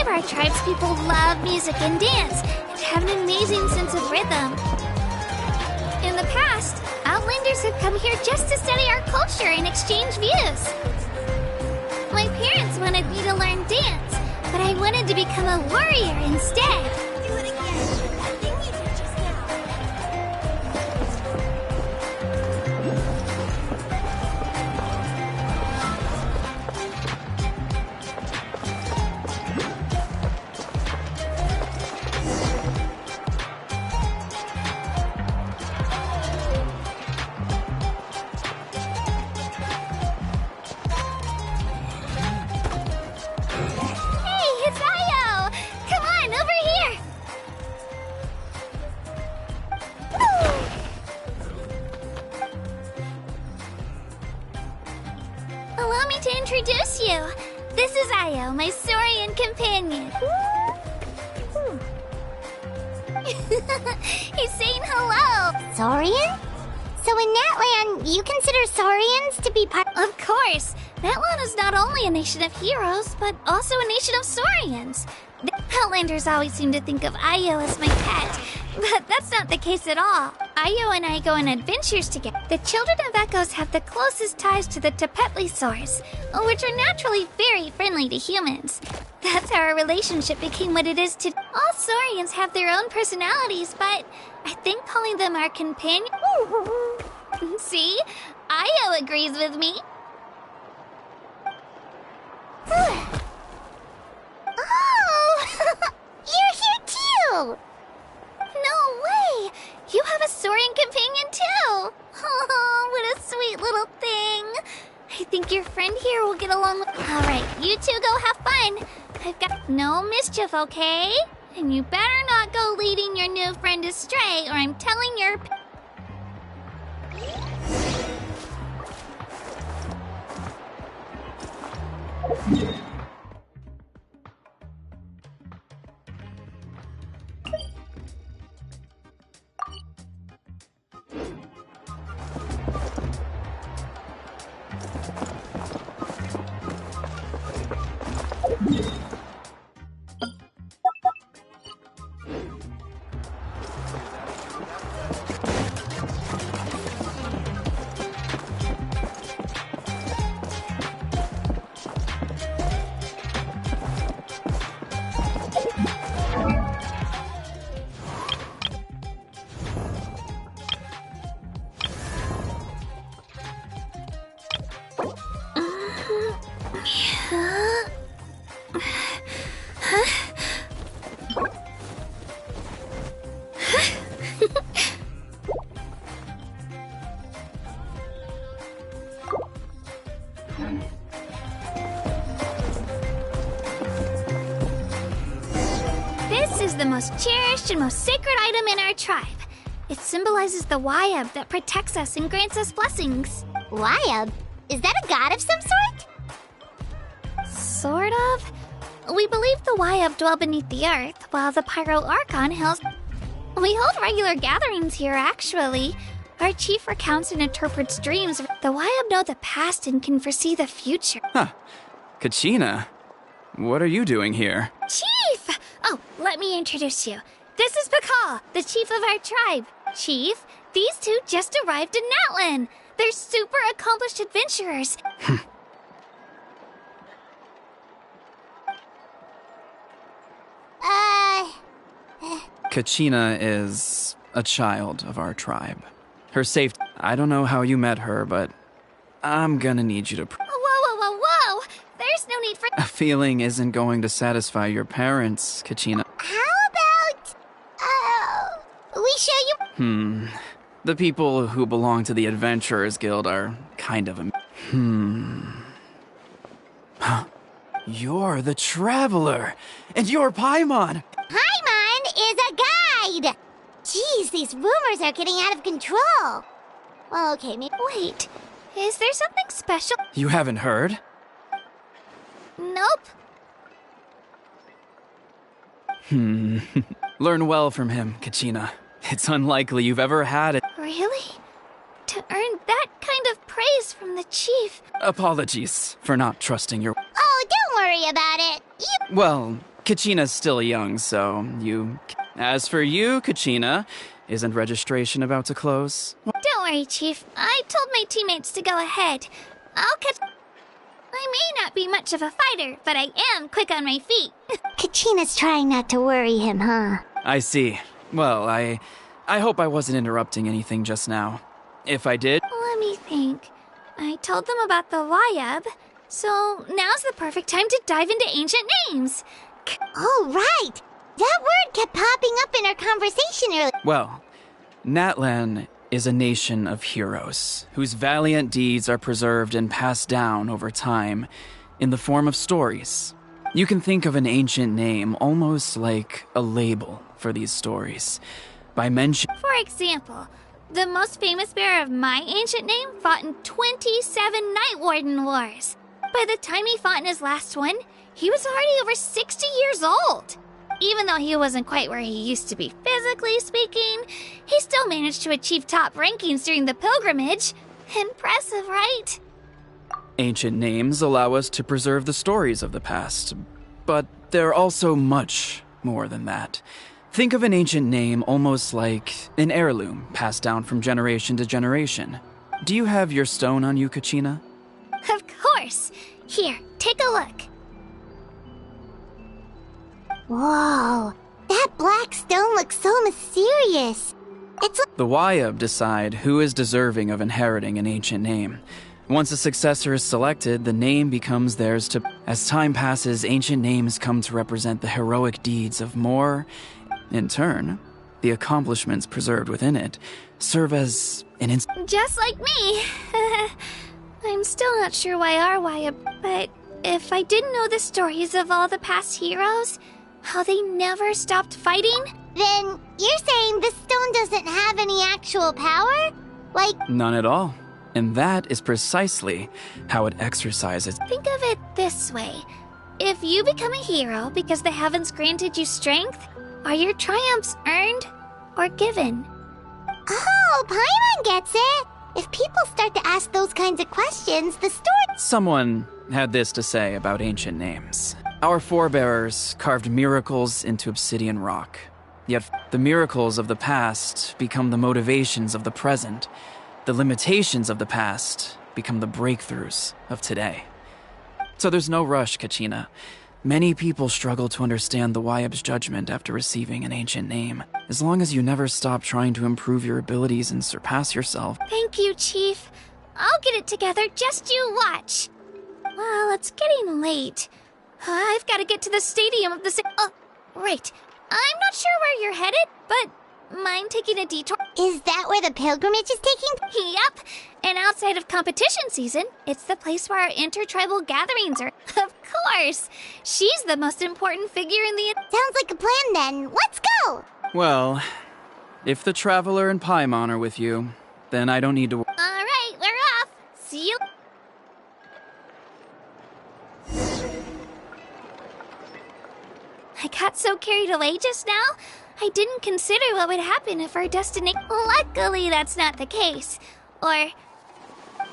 of our tribespeople love music and dance, and have an amazing sense of rhythm. In the past, Outlanders have come here just to study our culture and exchange views. My parents wanted me to learn dance, but I wanted to become a warrior instead. Do it again. That thing you did just now. Hey, it's Io! Come on, over here! Allow me to introduce you. This is Io, my Saurian companion. He's saying hello. Saurian? So in NATLAN, you consider Saurians to be part— Of course, NATLAN is not only a nation of heroes, but also a nation of Saurians. The Outlanders always seem to think of Io as my pet, but that's not the case at all. Io and I go on adventures together. The children of Echoes have the closest ties to the Tepetlisaurs, which are naturally very friendly to humans. That's how our relationship became what it is today. All Saurians have their own personalities, but I think calling them our companion— See? Io agrees with me. Oh! You're here too! No way! You have a Saurian companion too! Oh, what a sweet little thing! I think your friend here will get along with— Alright, you two go have fun. I've got no mischief, okay? And you better not go leading your new friend astray, or I'm telling your— This is the most cherished and most sacred item in our tribe. It symbolizes the Wayab that protects us and grants us blessings. Wayab? Is that a god of some sort? Sort of. We believe the Wayab dwell beneath the earth, while the Pyro Archon hails— We hold regular gatherings here, actually. Our chief recounts and interprets dreams. The Wayab know the past and can foresee the future. Huh. Kachina, what are you doing here? Chief! Oh, let me introduce you. This is Pakal, the chief of our tribe. Chief, these two just arrived in NATLAN. They're super accomplished adventurers. Kachina is a child of our tribe. Her safety— I don't know how you met her, but I'm gonna need you to— Whoa, whoa, whoa, whoa! There's no need for— A feeling isn't going to satisfy your parents, Kachina. How about, we show you— The people who belong to the Adventurers Guild are kind of You're the Traveler, and you're Paimon. Paimon is a guide! Jeez, these rumors are getting out of control. Well, okay, maybe— Wait, is there something special? You haven't heard? Nope. Learn well from him, Kachina. It's unlikely you've ever had it. Really? To earn that kind of praise from the chief? Apologies for not trusting your— Oh, don't worry about it. Well, Kachina's still young, so you... As for you, Kachina, isn't registration about to close? Don't worry, Chief. I told my teammates to go ahead. I'll catch... I may not be much of a fighter, but I am quick on my feet. Kachina's trying not to worry him, huh? I see. Well, I hope I wasn't interrupting anything just now. If I did... Let me think. I told them about the Wayab, so now's the perfect time to dive into ancient names. Oh, right! That word kept popping up in our conversation earlier. Well, NATLAN is a nation of heroes whose valiant deeds are preserved and passed down over time in the form of stories. You can think of an ancient name almost like a label for these stories. By mention... For example, the most famous bearer of my ancient name fought in 27 Night Warden Wars. By the time he fought in his last one, he was already over 60 years old. Even though he wasn't quite where he used to be physically speaking, he still managed to achieve top rankings during the pilgrimage. Impressive, right? Ancient names allow us to preserve the stories of the past, but they're also much more than that. Think of an ancient name almost like an heirloom passed down from generation to generation. Do you have your stone on you, Kachina? Of course. Here, take a look. Whoa, that black stone looks so mysterious. It's like... The Wayab decide who is deserving of inheriting an ancient name. Once a successor is selected, the name becomes theirs to... As time passes, ancient names come to represent the heroic deeds of more. In turn, the accomplishments preserved within it serve as an Just like me. I'm still not sure why our Wayab, but if I didn't know the stories of all the past heroes, how they never stopped fighting? Then you're saying this stone doesn't have any actual power? Like... None at all. And that is precisely how it exercises. Think of it this way. If you become a hero because the heavens granted you strength, are your triumphs earned or given? Oh, Paimon gets it! If people start to ask those kinds of questions, the story... Someone had this to say about ancient names. Our forebears carved miracles into obsidian rock. Yet the miracles of the past become the motivations of the present. The limitations of the past become the breakthroughs of today. So there's no rush, Kachina. Many people struggle to understand the Wayab's judgment after receiving an ancient name. As long as you never stop trying to improve your abilities and surpass yourself. Thank you, Chief. I'll get it together, just you watch. Well, it's getting late. I've got to get to the stadium of the Oh, right. I'm not sure where you're headed, but mind taking a detour? Is that where the pilgrimage is taking? Yep. And outside of competition season, it's the place where our intertribal gatherings are. Of course. She's the most important figure in the... Sounds like a plan then. Let's go! Well, if the Traveler and Paimon are with you, then I don't need to... All right, we're off. See you... I got so carried away just now, I didn't consider what would happen if our destination... Luckily, that's not the case. Or...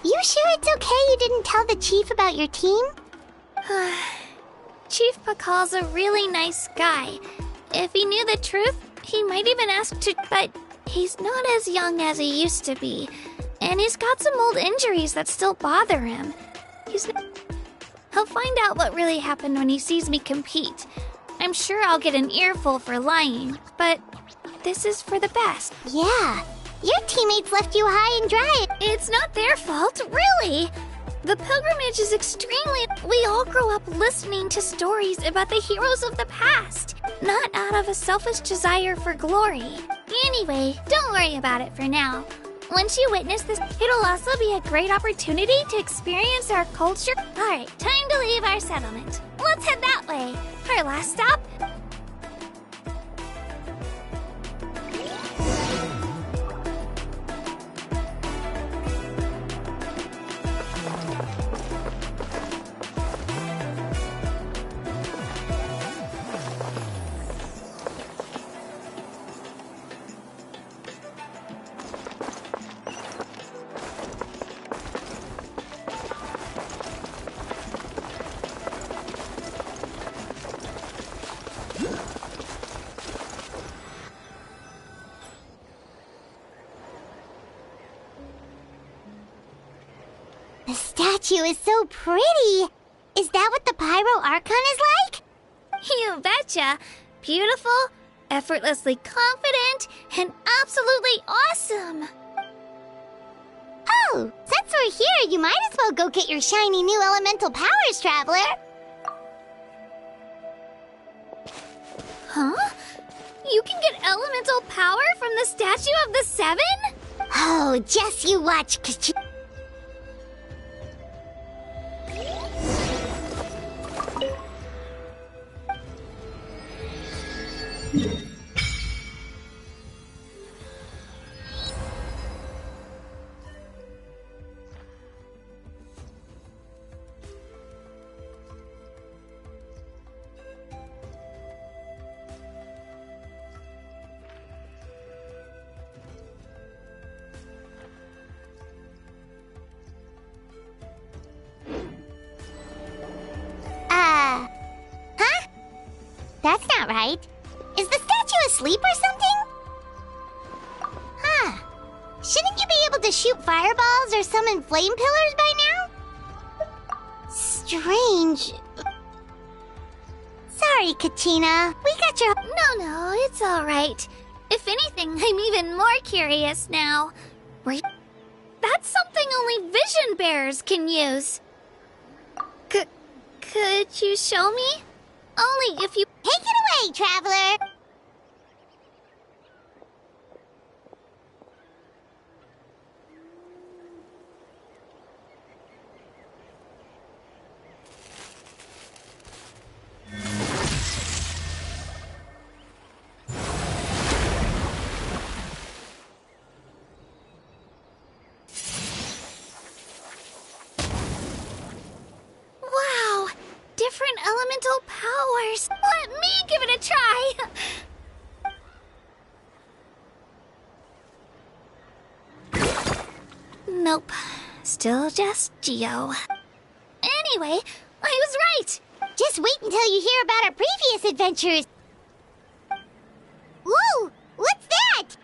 You sure it's okay you didn't tell the chief about your team? Chief Pakal's a really nice guy. If he knew the truth, he might even ask to... But he's not as young as he used to be. And he's got some old injuries that still bother him. He'll find out what really happened when he sees me compete. I'm sure I'll get an earful for lying, but this is for the best. Yeah, your teammates left you high and dry. It's not their fault, really. The pilgrimage is extremely... We all grow up listening to stories about the heroes of the past, not out of a selfish desire for glory. Anyway, don't worry about it for now. Once you witness this, it'll also be a great opportunity to experience our culture. Alright, time to leave our settlement. Let's head that way. Our last stop... The statue is so pretty. Is that what the Pyro Archon is like? You betcha. Beautiful, effortlessly confident, and absolutely awesome. Oh, since we're here, you might as well go get your shiny new elemental powers, Traveler. Huh? You can get elemental power from the Statue of the Seven? Oh, just you watch, huh? That's not right. Is the statue asleep or something? Huh. Shouldn't you be able to shoot fireballs or summon flame pillars by now? Strange. Sorry, Katina. We got your... No, it's alright. If anything, I'm even more curious now. That's something only vision bearers can use. Could you show me? Only if you... Take it away, Traveler! Wow! Different elemental powers! Let me give it a try! Nope. Still just Geo. Anyway, I was right! Just wait until you hear about our previous adventures. Whoa! What's that?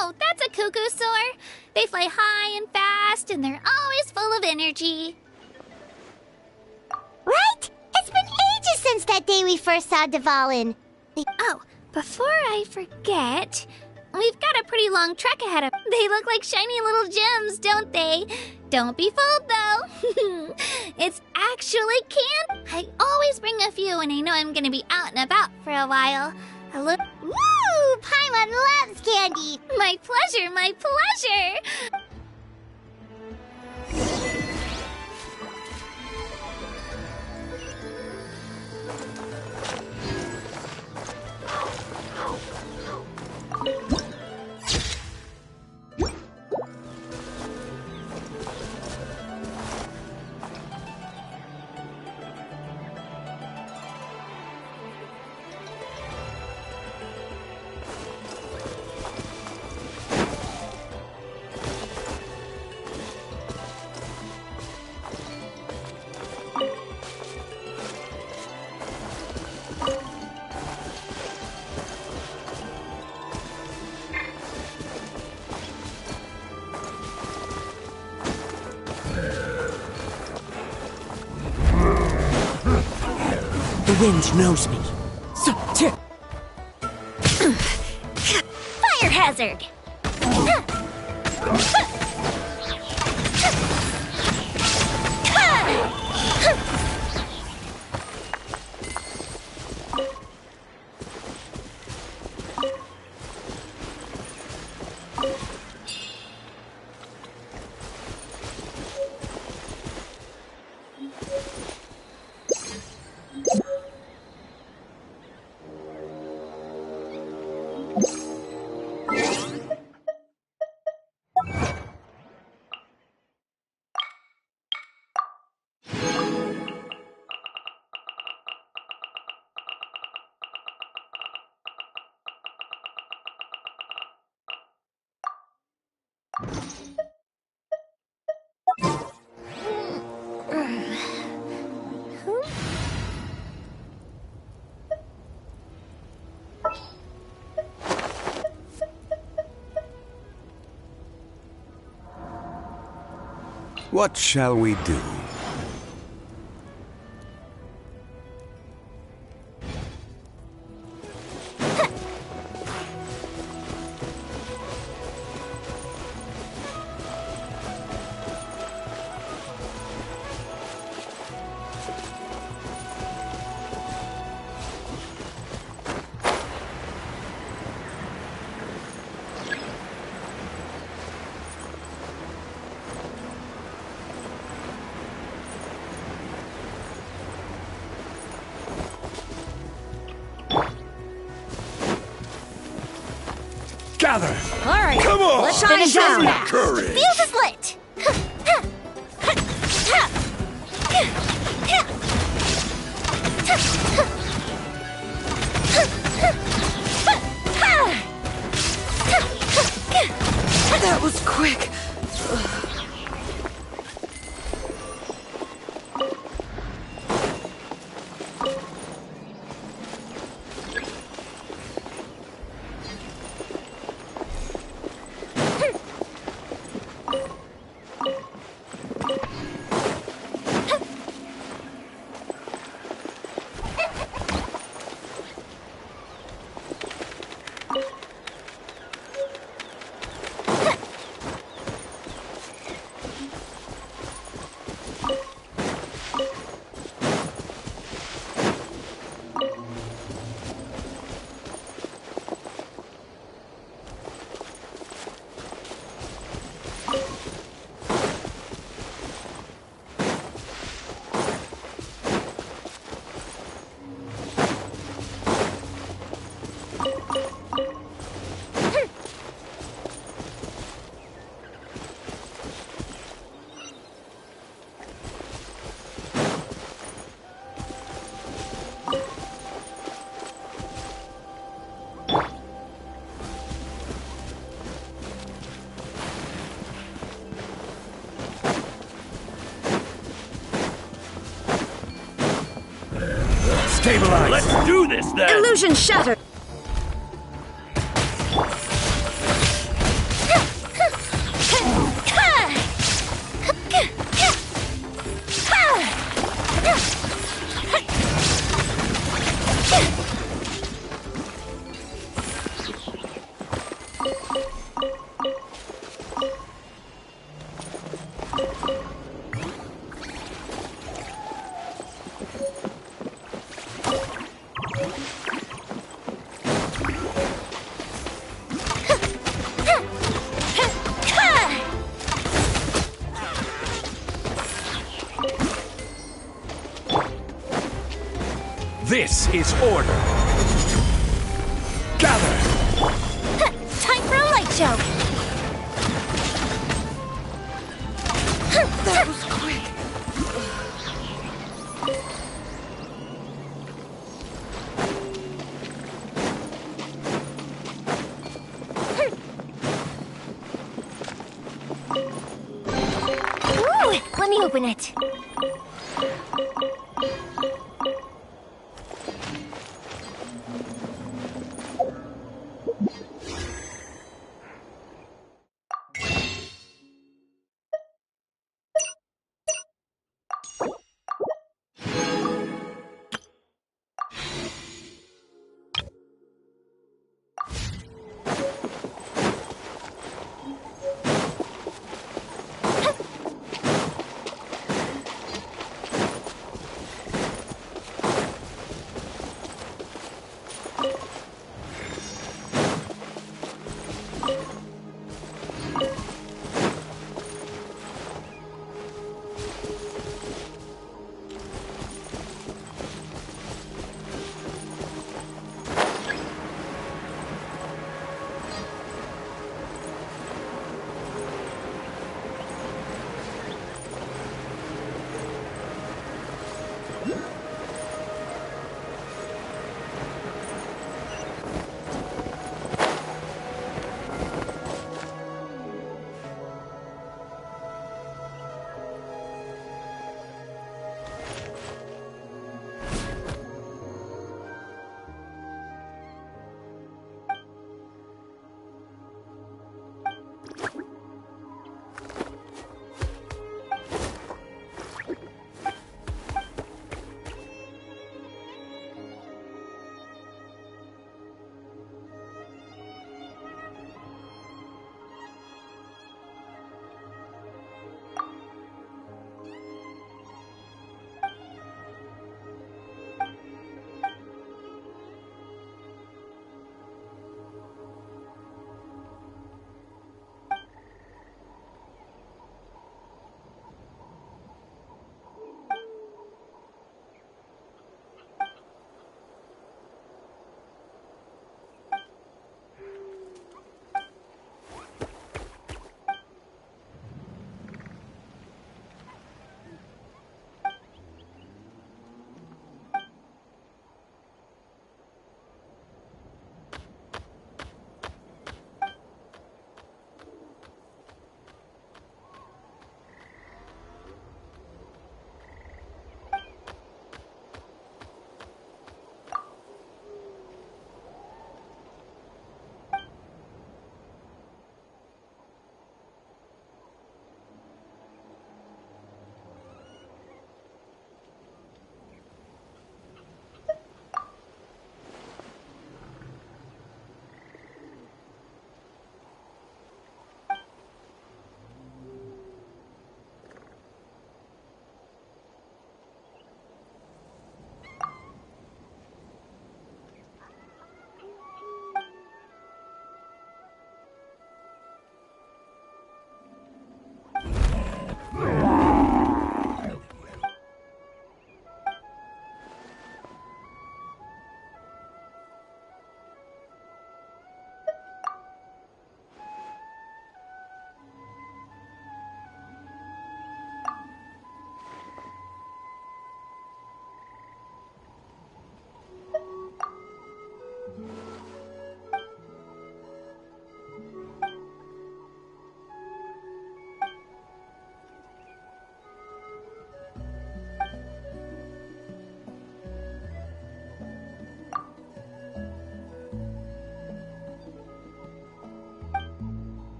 Oh, that's a cuckoo soar. They fly high and fast, and they're always full of energy. Right? It's been ages since that day we first saw Dvalin. Oh, before I forget, we've got a pretty long trek ahead of... They look like shiny little gems, don't they? Don't be fooled, though. It's actually candy. I always bring a few when I know I'm gonna be out and about for a while. A little... Woo! Paimon loves candy! My pleasure, my pleasure! The wind knows me. Fire hazard! What shall we do? Gather! All right, Come on! let's finish this fast. Courage! Fuse is lit! That was quick. Stabilize! Let's do this then! Illusion shattered. This is order! Gather! Time for a light show! That was quick. Ooh, let me open it.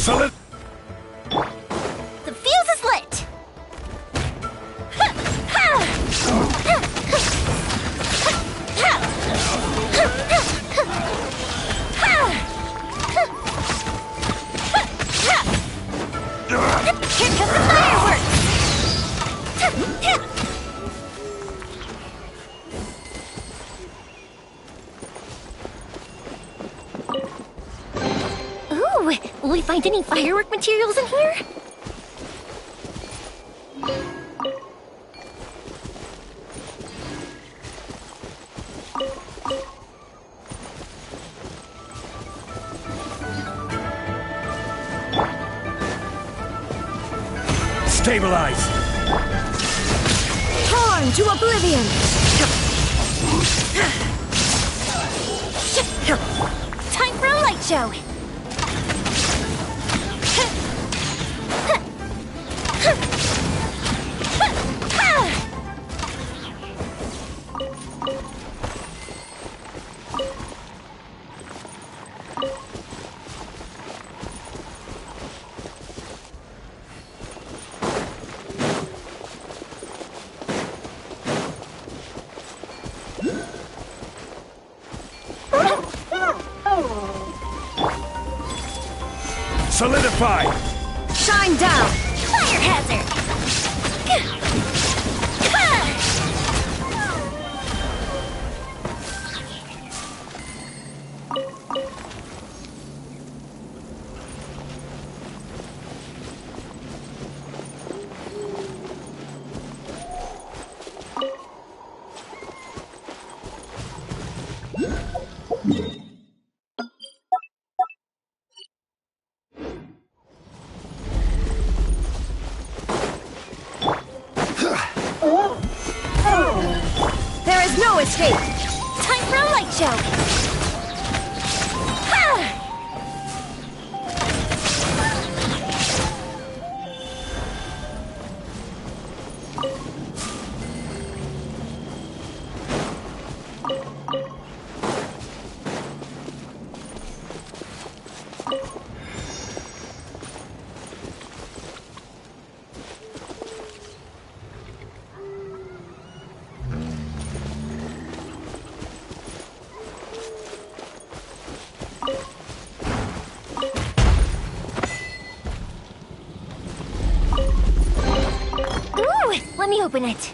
Solid. The fuse is lit! Here comes the fireworks! Ooh, will we find any firework materials in here? Stabilize. Torn to oblivion! Time for a light show! Solidify. Shine down! Fire hazard! There is no escape! Time for a light show! Ooh, let me open it.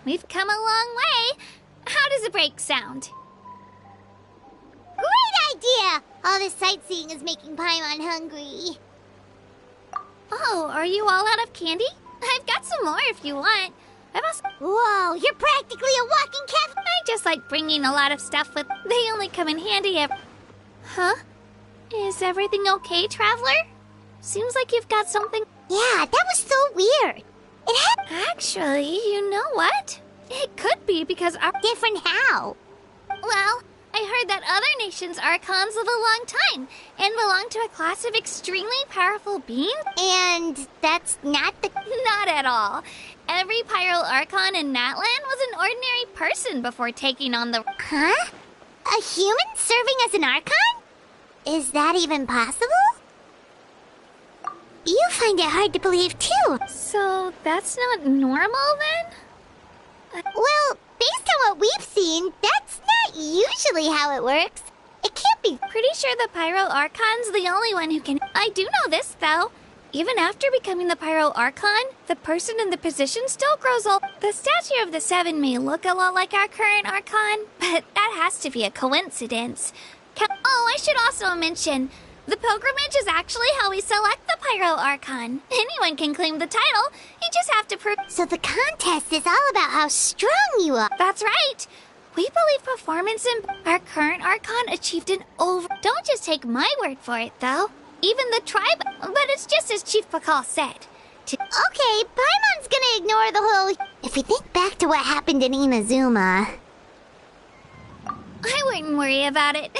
We've come a long way. How does a break sound? Great idea! All this sightseeing is making Paimon hungry. Oh, are you all out of candy? I've got some more if you want. I've also... Whoa, you're practically a walking cafe. I just like bringing a lot of stuff with... They only come in handy if... Huh? Is everything okay, Traveler? Seems like you've got something... Yeah, that was so weird. It had Actually, you know what? It could be because our... different how? Well, I heard that other nations' archons live a long time and belong to a class of extremely powerful beings. And that's not the... Not at all. Every Pyral Archon in NATLAN was an ordinary person before taking on the... Huh? A human serving as an Archon? Is that even possible? You find it hard to believe, too. So that's not normal then? Well, based on what we've seen, that's not usually how it works. It can't be. Pretty sure the Pyro Archon's the only one who can. I do know this, though. Even after becoming the Pyro Archon, the person in the position still grows old. The statue of the Seven may look a lot like our current Archon, but that has to be a coincidence. Oh, I should also mention, the pilgrimage is actually how we select the Pyro Archon. Anyone can claim the title, you just have to prove. So the contest is all about how strong you are. That's right. We believe performance in our current Archon achieved an over. Don't just take my word for it, though. Even the tribe, but it's just as Chief Pakal said. Okay, Paimon's gonna ignore the whole. If we think back to what happened in Inazuma. I wouldn't worry about it.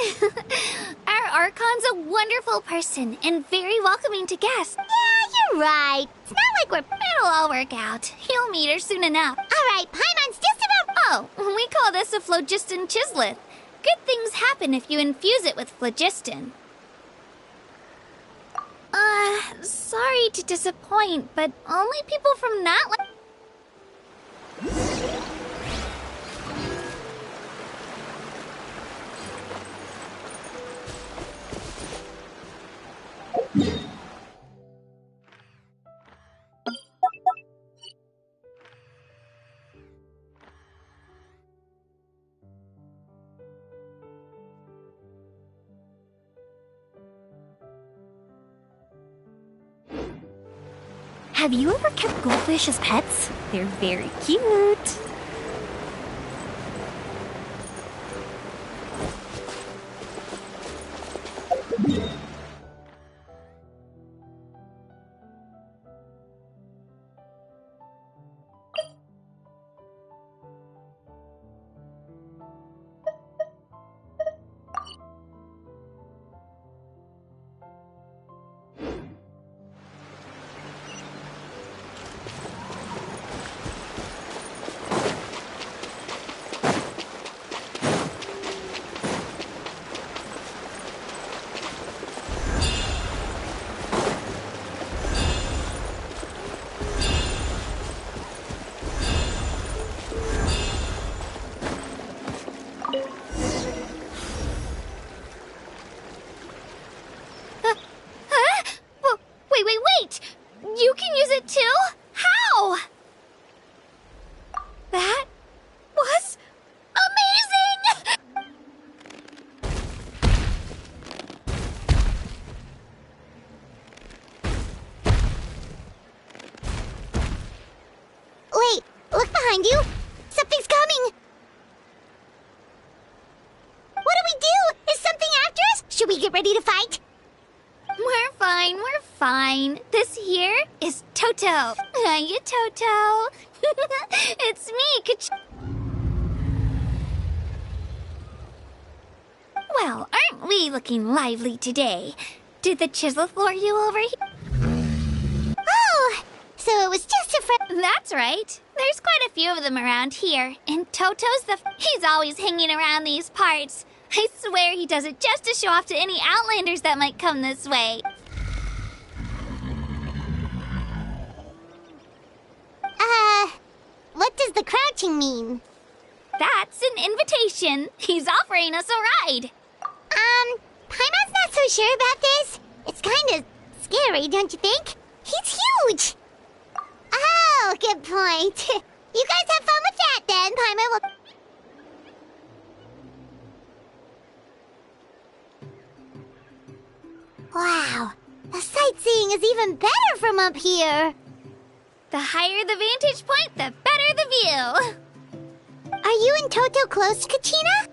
Our Archon's a wonderful person and very welcoming to guests. Yeah, you're right. It's not like we're. It'll all work out. You'll meet her soon enough. Alright, Paimon's just about. Oh, we call this a phlogiston chisleth. Good things happen if you infuse it with phlogiston. Sorry to disappoint, but only people from NATLAN. Have you ever kept goldfish as pets? They're very cute. Wait! You can use it too? How? That was amazing! Wait, look behind you. Something's coming. What do we do? Is something after us? Should we get ready to fight? We're fine. This here is Toto. Hiya, Toto. It's me, Well, aren't we looking lively today? Did the chisel floor you over here? Oh, so it was just a friend. That's right. There's quite a few of them around here, and Toto's he's always hanging around these parts. I swear he does it just to show off to any Outlanders that might come this way. What does the crouching mean? That's an invitation. He's offering us a ride. Paimon's not so sure about this. It's kind of scary, don't you think? He's huge. Oh, good point. You guys have fun with that then. Paimon will... Wow, the sightseeing is even better from up here. The higher the vantage point, the better the view. Are you and Toto close, Kachina?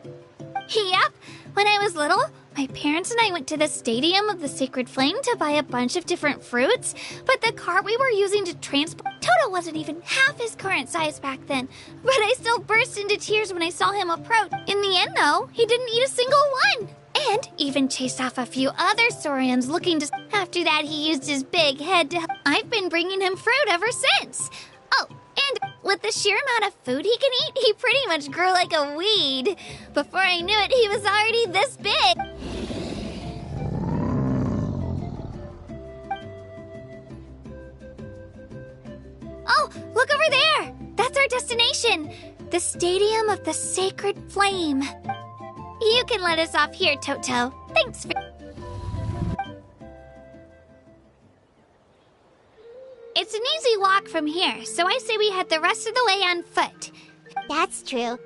Yep. When I was little, my parents and I went to the Stadium of the Sacred Flame to buy a bunch of different fruits, but the cart we were using to transport Toto wasn't even half his current size back then. But I still burst into tears when I saw him approach. In the end, though, he didn't eat a single one. And even chased off a few other Saurians looking to... After that, he used his big head to... I've been bringing him fruit ever since. Oh, and with the sheer amount of food he can eat, he pretty much grew like a weed. Before I knew it, he was already this big. destination, the Stadium of the Sacred Flame. You can let us off here, Toto. Thanks for... It's an easy walk from here, so I say we head the rest of the way on foot. That's true.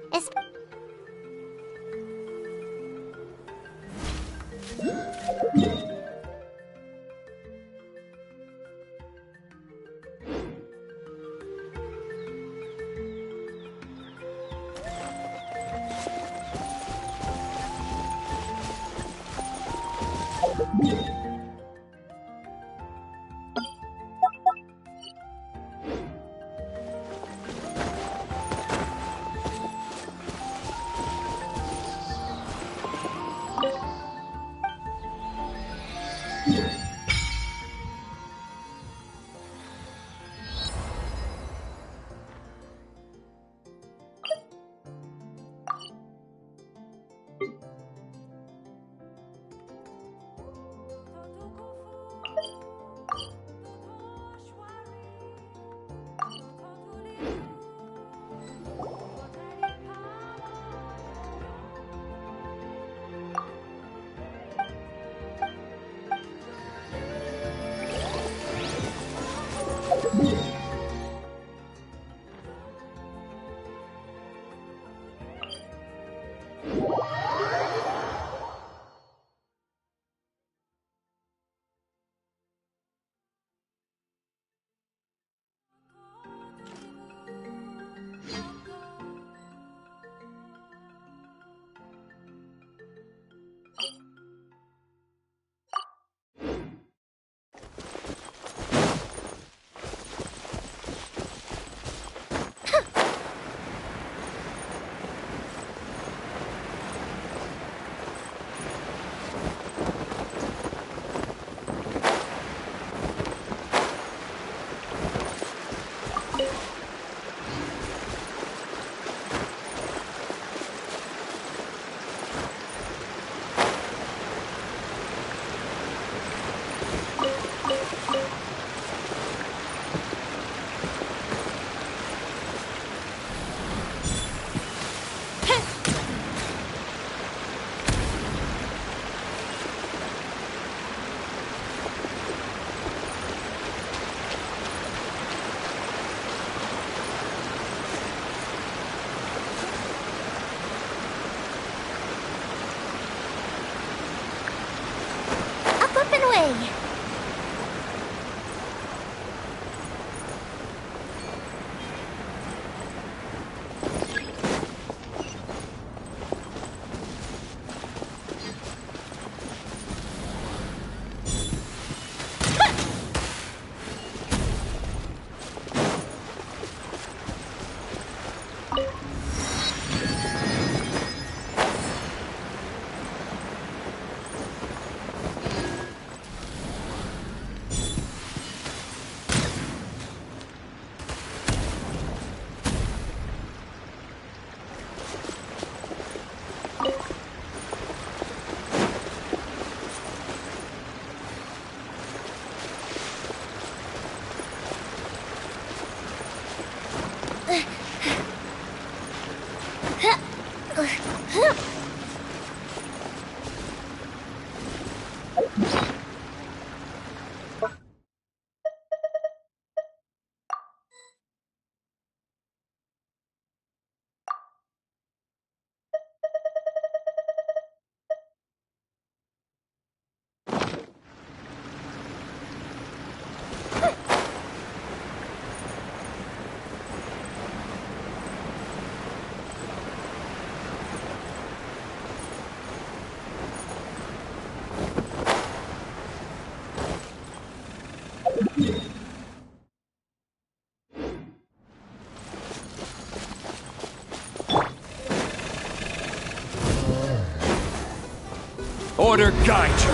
Order guide you.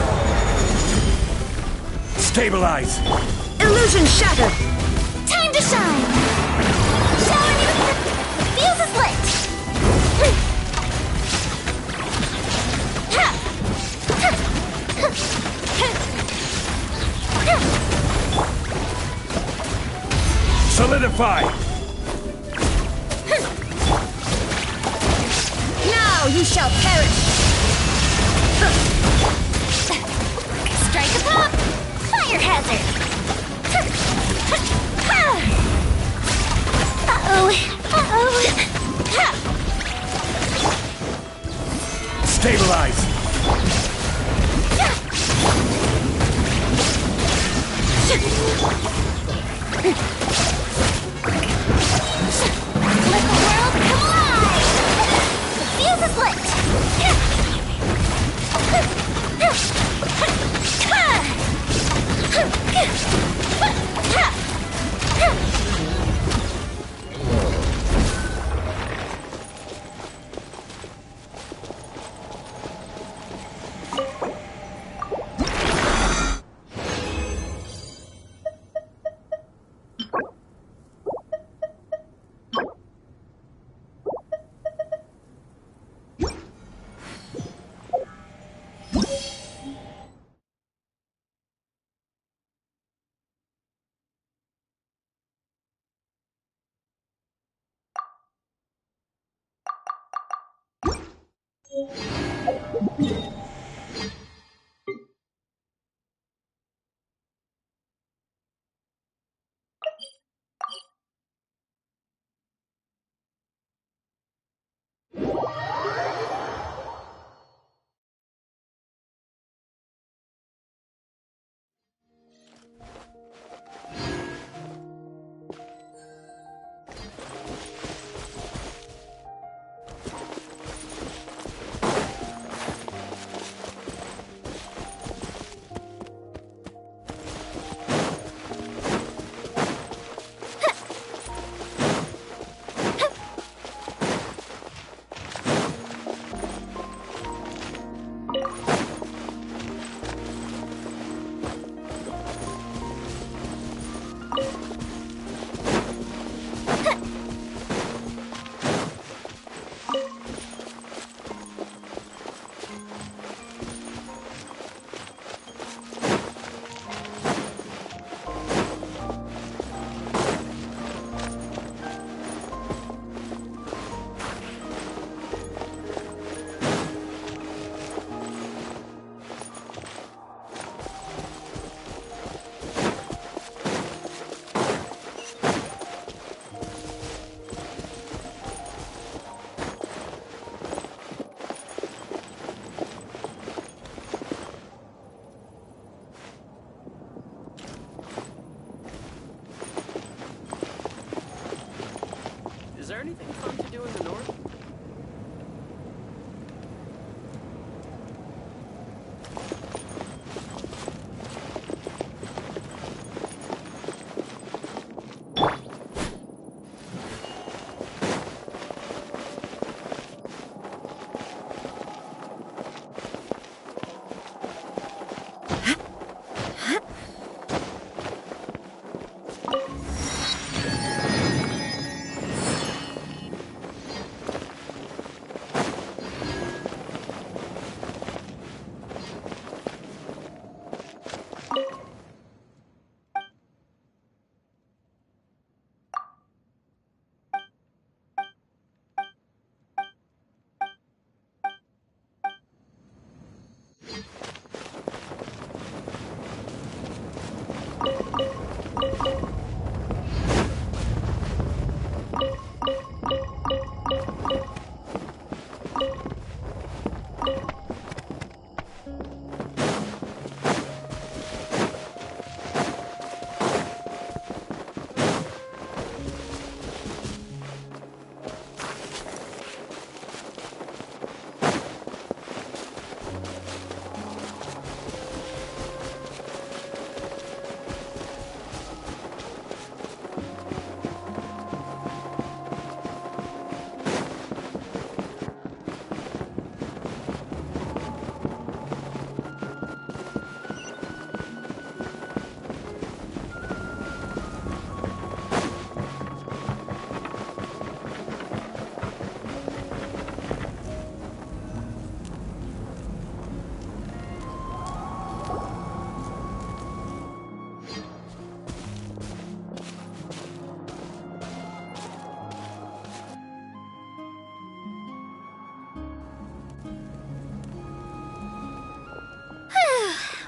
Stabilize. Illusion shattered! Time to shine! Showing you the fuse is lit! Solidify. you shall perish! Strike a pop! Fire hazard! Uh-oh! Stabilize! Let the world come alive! Fuse is lit!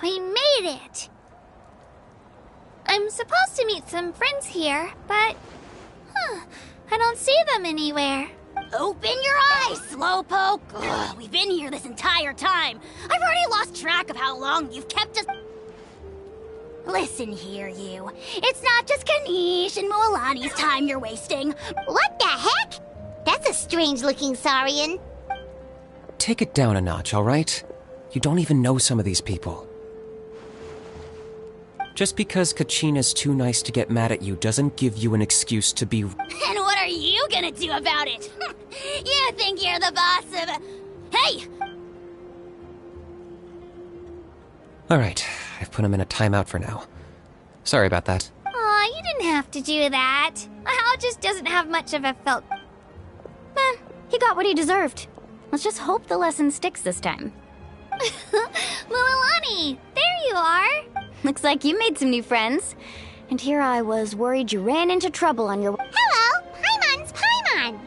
We made it! I'm supposed to meet some friends here, but... I don't see them anywhere. Open your eyes, Slowpoke! Ugh, we've been here this entire time. I've already lost track of how long you've kept us... Listen here, you. It's not just Kanish and Moalani's time you're wasting. What the heck? That's a strange-looking Saurian. Take it down a notch, alright? You don't even know some of these people. Just because Kachina's too nice to get mad at you doesn't give you an excuse to be... And what are you gonna do about it? You think you're the boss of... Hey! Alright, I've put him in a timeout for now. Sorry about that. Aw, you didn't have to do that. Hal just doesn't have much of a felt... He got what he deserved. Let's just hope the lesson sticks this time. Mualani, there you are. Looks like you made some new friends. And here I was worried you ran into trouble on your... Hello, Paimon's Paimon.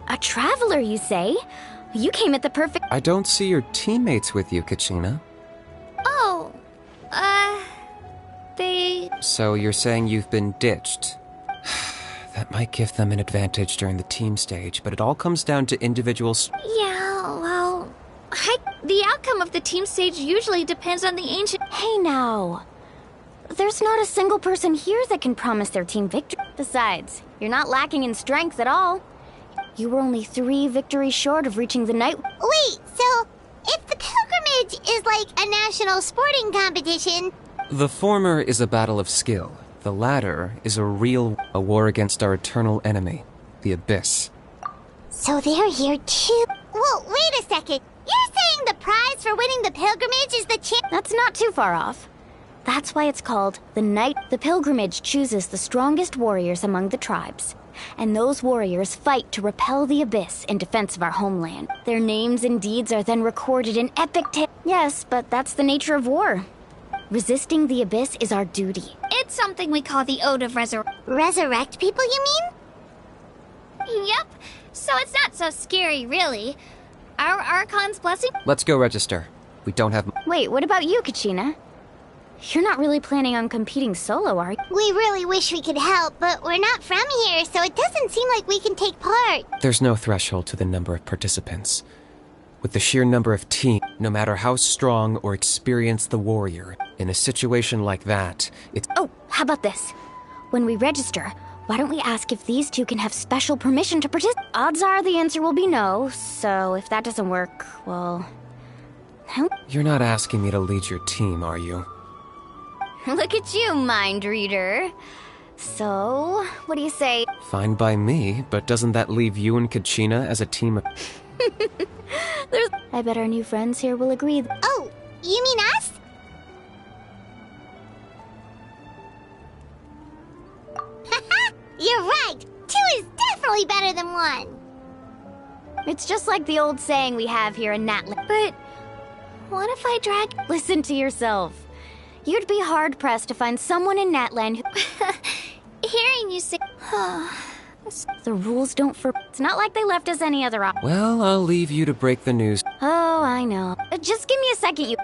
A traveler, you say? You came at the perfect... I don't see your teammates with you, Kachina. Oh, they... So you're saying you've been ditched? That might give them an advantage during the team stage, but it all comes down to individuals. Yeah, well... the outcome of the team stage usually depends on the ancient... Hey now. There's not a single person here that can promise their team victory. Besides, you're not lacking in strength at all. You were only 3 victories short of reaching the night... Wait, so if the pilgrimage is like a national sporting competition... The former is a battle of skill. The latter is a war against our eternal enemy, the Abyss. So they're here too? Well, wait a second. You're saying the prize for winning the pilgrimage is the That's not too far off. That's why it's called the Night. The pilgrimage chooses the strongest warriors among the tribes. And those warriors fight to repel the Abyss in defense of our homeland. Their names and deeds are then recorded in epic tales. Yes, but that's the nature of war. Resisting the Abyss is our duty. It's something we call the Ode of Resurrection. Resurrect people, you mean? Yep, so it's not so scary, really. Our Archon's blessing... Let's go register. We don't have... Wait, what about you, Kachina? You're not really planning on competing solo, are you? We really wish we could help, but we're not from here, so it doesn't seem like we can take part. There's no threshold to the number of participants. With the sheer number of teams, no matter how strong or experienced the warrior, in a situation like that, it's... Oh, how about this? When we register, why don't we ask if these two can have special permission to participate? Odds are the answer will be no, so if that doesn't work, well... You're not asking me to lead your team, are you? Look at you, mind reader. So, what do you say? Fine by me, but doesn't that leave you and Kachina as a team of... I bet our new friends here will agree. Oh, you mean us? You're right! 2 is definitely better than 1! It's just like the old saying we have here in NATLAN. But what if I drag... Listen to yourself. You'd be hard-pressed to find someone in NATLAN who... Hearing you say... The rules don't for... It's not like they left us any other option. Well, I'll leave you to break the news. Oh, I know. Just give me a second, you...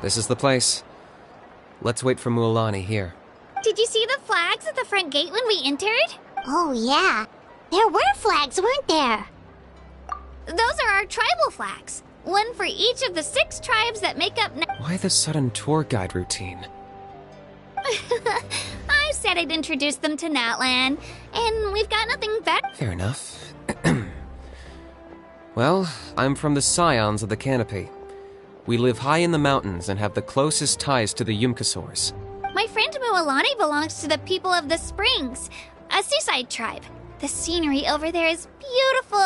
This is the place. Let's wait for Mualani here. Did you see the flags at the front gate when we entered? Oh, yeah. There were flags, weren't there? Those are our tribal flags. One for each of the 6 tribes that make up... Why the sudden tour guide routine? I said I'd introduce them to NATLAN, and we've got nothing better. Fair enough. Well, I'm from the Scions of the Canopy. We live high in the mountains and have the closest ties to the Yumkasaurs. My friend Mualani belongs to the people of the Springs, a seaside tribe. The scenery over there is beautiful,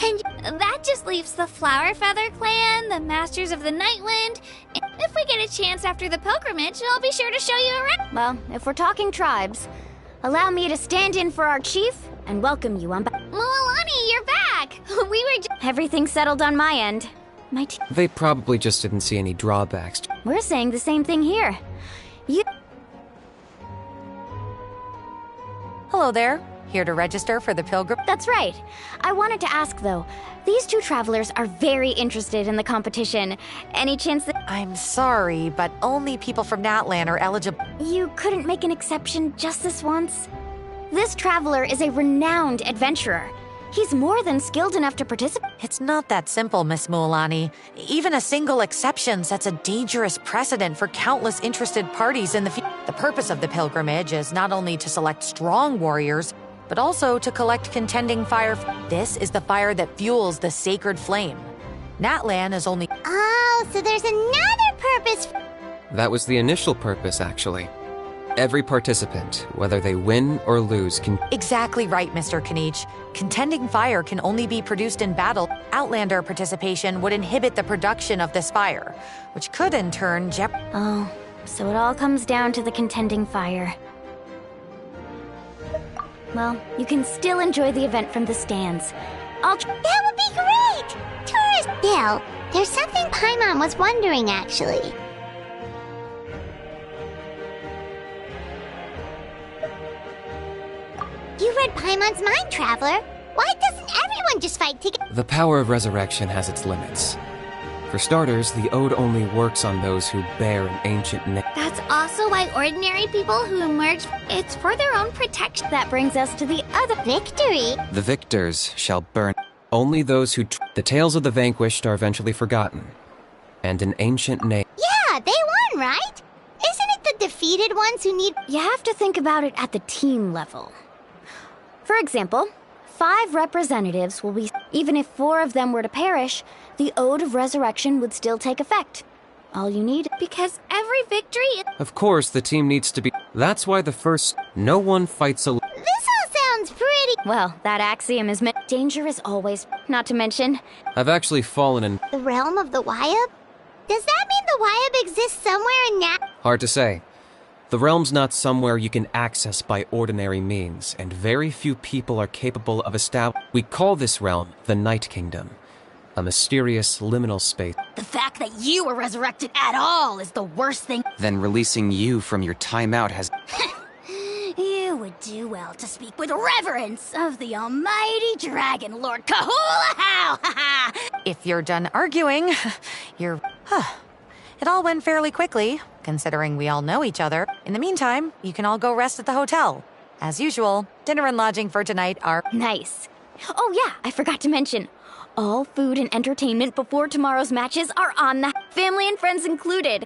and that just leaves the Flower Feather Clan, the Masters of the Nightwind. If we get a chance after the pilgrimage, I'll be sure to show you around. Well, if we're talking tribes, allow me to stand in for our chief and welcome you on back. Mualani, you're back! We were Everything settled on my end. They probably just didn't see any drawbacks. We're saying the same thing here. Hello there. Here to register for the pilgrim. That's right. I wanted to ask, though. These two travelers are very interested in the competition. Any chance that I'm sorry, but only people from NATLAN are eligible. you couldn't make an exception just this once? This traveler is a renowned adventurer. He's more than skilled enough to participate. It's not that simple, Miss Mualani. Even a single exception sets a dangerous precedent for countless interested parties in the future. The purpose of the pilgrimage is not only to select strong warriors, but also to collect contending fire. This is the fire that fuels the sacred flame. NATLAN is only... Oh, so there's another purpose. That was the initial purpose, actually. Every participant, whether they win or lose, can... Exactly right, Mr. Kanich. Contending fire can only be produced in battle. Outlander participation would inhibit the production of this fire, which could in turn Oh, so it all comes down to the contending fire. Well, you can still enjoy the event from the stands. That would be great! Tourist Bill, there's something Paimon was wondering, actually. You read Paimon's mind, Traveler. Why doesn't everyone just fight together? The power of resurrection has its limits. For starters, the ode only works on those who bear an ancient name. That's also why ordinary people who emerge, it's for their own protection. That brings us to the other Victory? The victors shall burn. Only those who... The tales of the vanquished are eventually forgotten. And an ancient name... Yeah, they won, right? Isn't it the defeated ones who need... You have to think about it at the team level. For example, 5 representatives will be... Even if 4 of them were to perish, the Ode of Resurrection would still take effect. All you need... Because every victory... Of course, the team needs to be... That's why the first... No one fights alone. This all sounds pretty... Well, that axiom is meant... Danger is always... Not to mention... I've actually fallen in... The realm of the Wyab? Does that mean the Wyab exists somewhere in Nat... Hard to say. The realm's not somewhere you can access by ordinary means, and very few people are capable of establishing... We call this realm the Night Kingdom. A mysterious liminal space. The fact that you were resurrected at all is the worst thing. Then releasing you from your timeout has... You would do well to speak with reverence of the almighty Dragon Lord Kahula-How! If you're done arguing, you're... It all went fairly quickly, considering we all know each other. In the meantime, you can all go rest at the hotel. As usual, dinner and lodging for tonight are... Nice. Oh yeah, I forgot to mention. All food and entertainment before tomorrow's matches are on the... Family and friends included.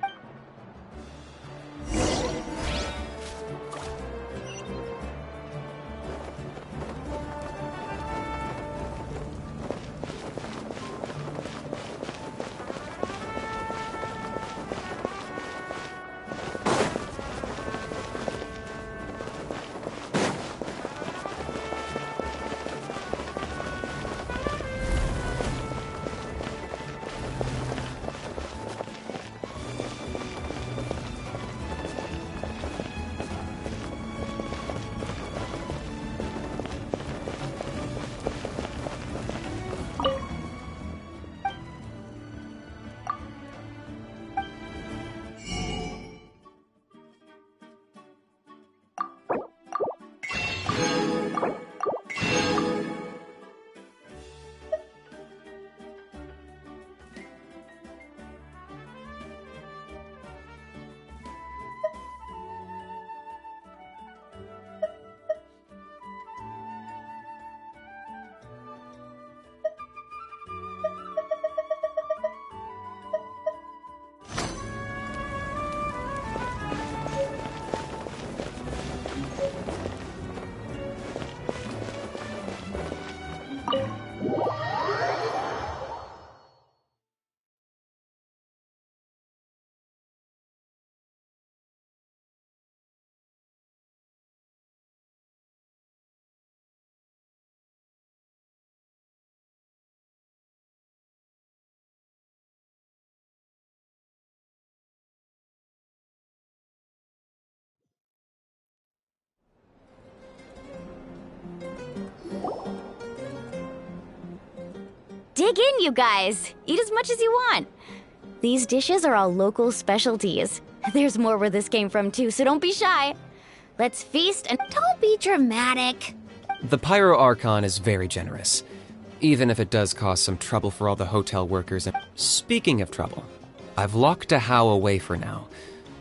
Dig in, you guys. Eat as much as you want. These dishes are all local specialties. There's more where this came from, too, so don't be shy. Let's feast and Don't be dramatic. The Pyro Archon is very generous, even if it does cause some trouble for all the hotel workers. And speaking of trouble, I've locked a How away for now,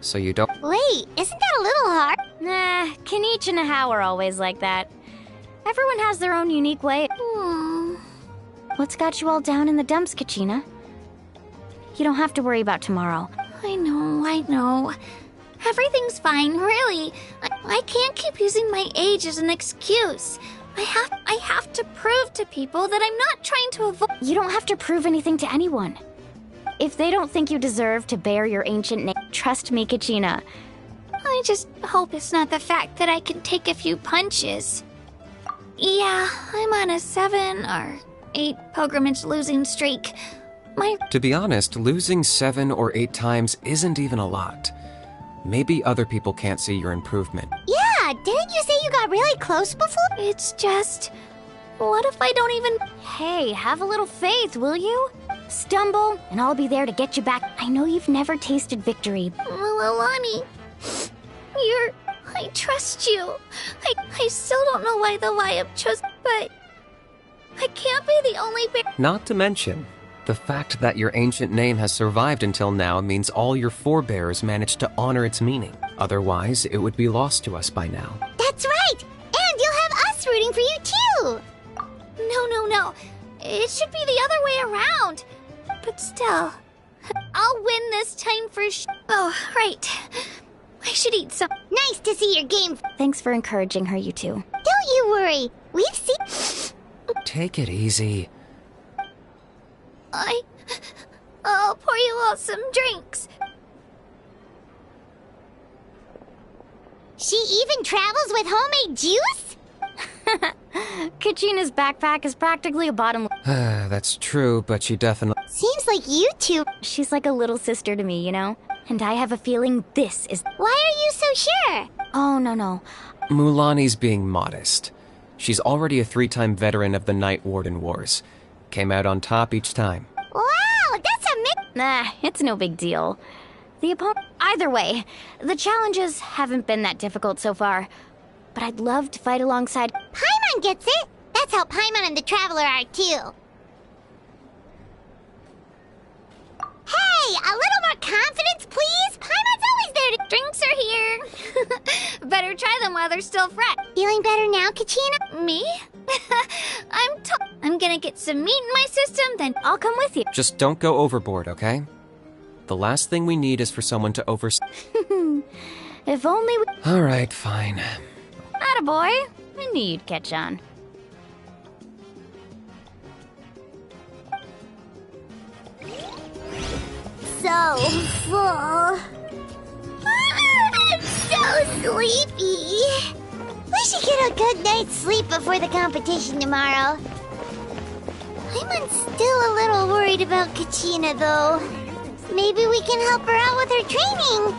so you don't. Wait, isn't that a little hard? Nah, Kanichi and How are always like that. Everyone has their own unique way. What's got you all down in the dumps, Kachina? You don't have to worry about tomorrow. I know. Everything's fine, really. I can't keep using my age as an excuse. I have to prove to people that I'm not trying to avoid. You don't have to prove anything to anyone. If they don't think you deserve to bear your ancient name, trust me, Kachina. I just hope it's not the fact that I can take a few punches. Yeah, I'm on a 7 or 8 pilgrimage losing streak. To be honest, losing 7 or 8 times isn't even a lot. Maybe other people can't see your improvement. Yeah, didn't you say you got really close before? It's just... What if I don't even... Hey, have a little faith, will you? Stumble, and I'll be there to get you back. I know you've never tasted victory. Alani, I trust you. I still don't know why the Wyup chose, but... I can't be the only bear... Not to mention, the fact that your ancient name has survived until now means all your forebears managed to honor its meaning. Otherwise, it would be lost to us by now. That's right! And you'll have us rooting for you too! No. It should be the other way around. But still, I'll win this time for Oh, right. I should eat some. Nice to see your game. Thanks for encouraging her, you two. Don't you worry. We've seen... Take it easy. I'll pour you all some drinks. She even travels with homemade juice? Kachina's backpack is practically a bottom... That's true, but she definitely... Seems like you two... She's like a little sister to me, you know? And I have a feeling this is... Why are you so sure? Oh, no. Mulani's being modest. She's already a 3-time veteran of the Night Warden Wars. Came out on top each time. Wow, that's a Nah, it's no big deal. The opponent... Either way, the challenges haven't been that difficult so far. But I'd love to fight alongside... Paimon gets it! That's how Paimon and the Traveler are too. Hey, a little more confidence, please! Paimon's always there to... Drinks are here. Better try them while they're still fresh. Feeling better now, Kachina? Me? I'm gonna get some meat in my system, then I'll come with you. Just don't go overboard, okay? The last thing we need is for someone to If only we... Alright, fine. Attaboy. I knew you'd catch on. So full. I'm so sleepy. We should get a good night's sleep before the competition tomorrow. I'm still a little worried about Kachina, though. Maybe we can help her out with her training.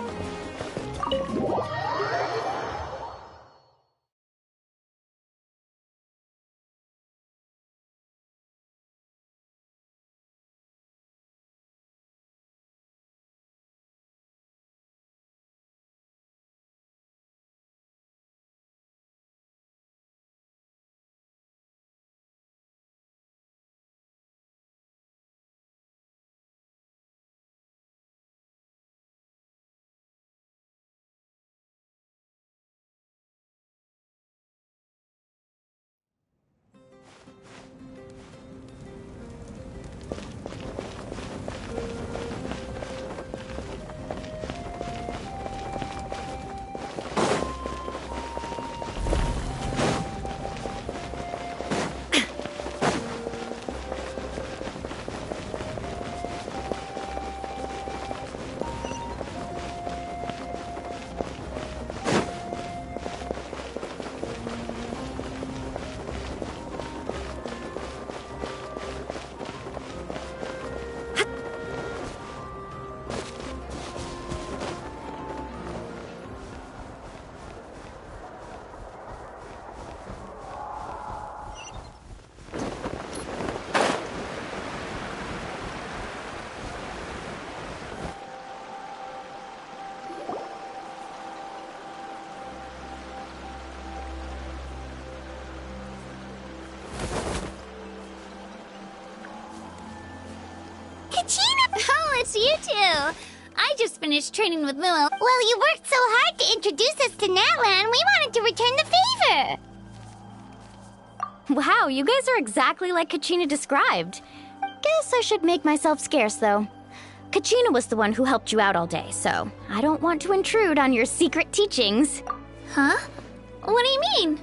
miss you too. I just finished training with Muo. Well, you worked so hard to introduce us to NATLAN, we wanted to return the favor. Wow, you guys are exactly like Kachina described. Guess I should make myself scarce, though. Kachina was the one who helped you out all day, so I don't want to intrude on your secret teachings. Huh? What do you mean?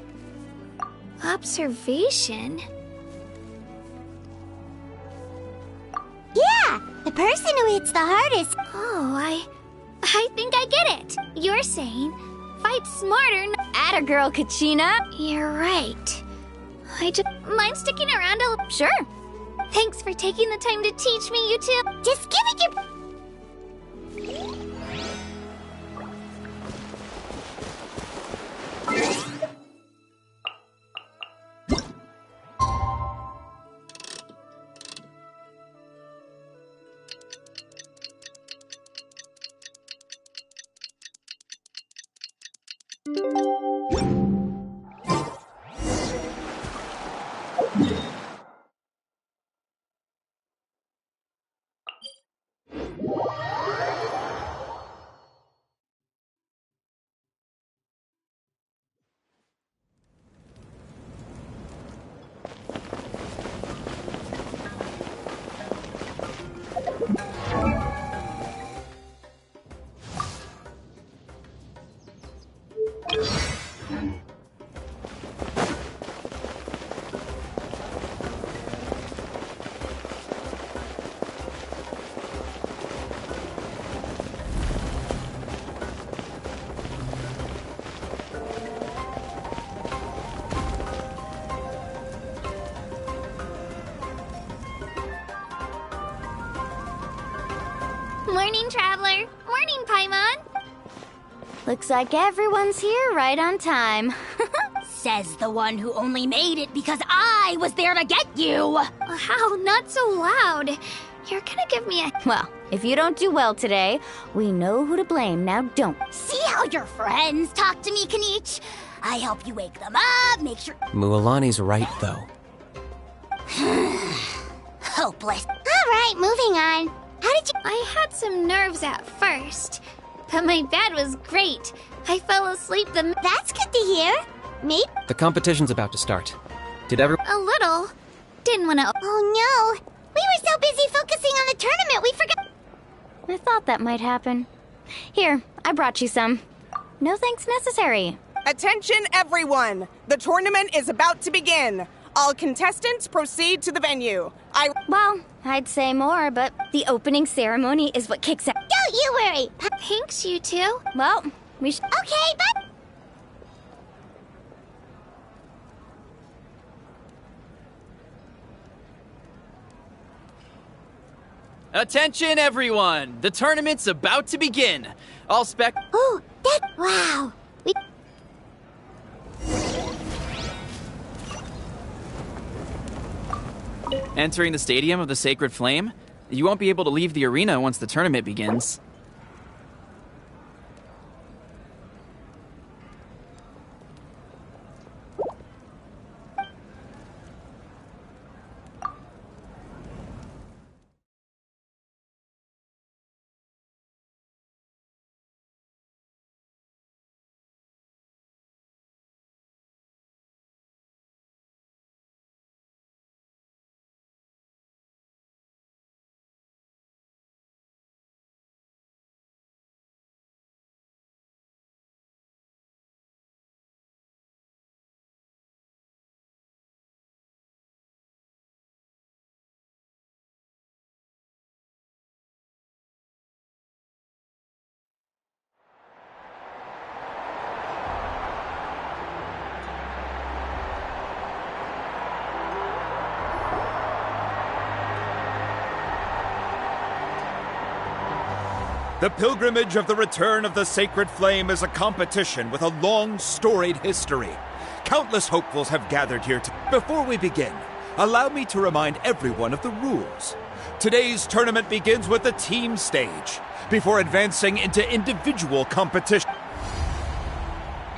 Observation? Yeah, the person who hits the hardest. Oh, I think I get it. You're saying, fight smarter. Atta girl, Kachina. You're right. Mind sticking around a... Sure. Thanks for taking the time to teach me, you two. Just give it your... Morning, Traveler. Morning, Paimon. Looks like everyone's here right on time. Says the one who only made it because I was there to get you! How? Not so loud. You're gonna give me a... Well, if you don't do well today, we know who to blame. Now don't. See how your friends talk to me, Kanich? I help you wake them up, make sure... Mualani's right, though. Hopeless. Alright, moving on. How did you... I had some nerves at first, but my bed was great. I fell asleep the... That's good to hear. Me? The competition's about to start. Did A little. Didn't want to... Oh no. We were so busy focusing on the tournament, we forgot... I thought that might happen. Here, I brought you some. No thanks necessary. Attention, everyone! The tournament is about to begin. All contestants proceed to the venue. Well, I'd say more, but the opening ceremony is what kicks out. Don't you worry. Thanks, you two. Well, we should... Okay, but... Attention, everyone! The tournament's about to begin. All spec... Oh, that... Wow. We... Entering the Stadium of the Sacred Flame, you won't be able to leave the arena once the tournament begins. The pilgrimage of the return of the Sacred Flame is a competition with a long, storied history. Countless hopefuls have gathered here Before we begin, allow me to remind everyone of the rules. Today's tournament begins with the team stage, before advancing into individual competition.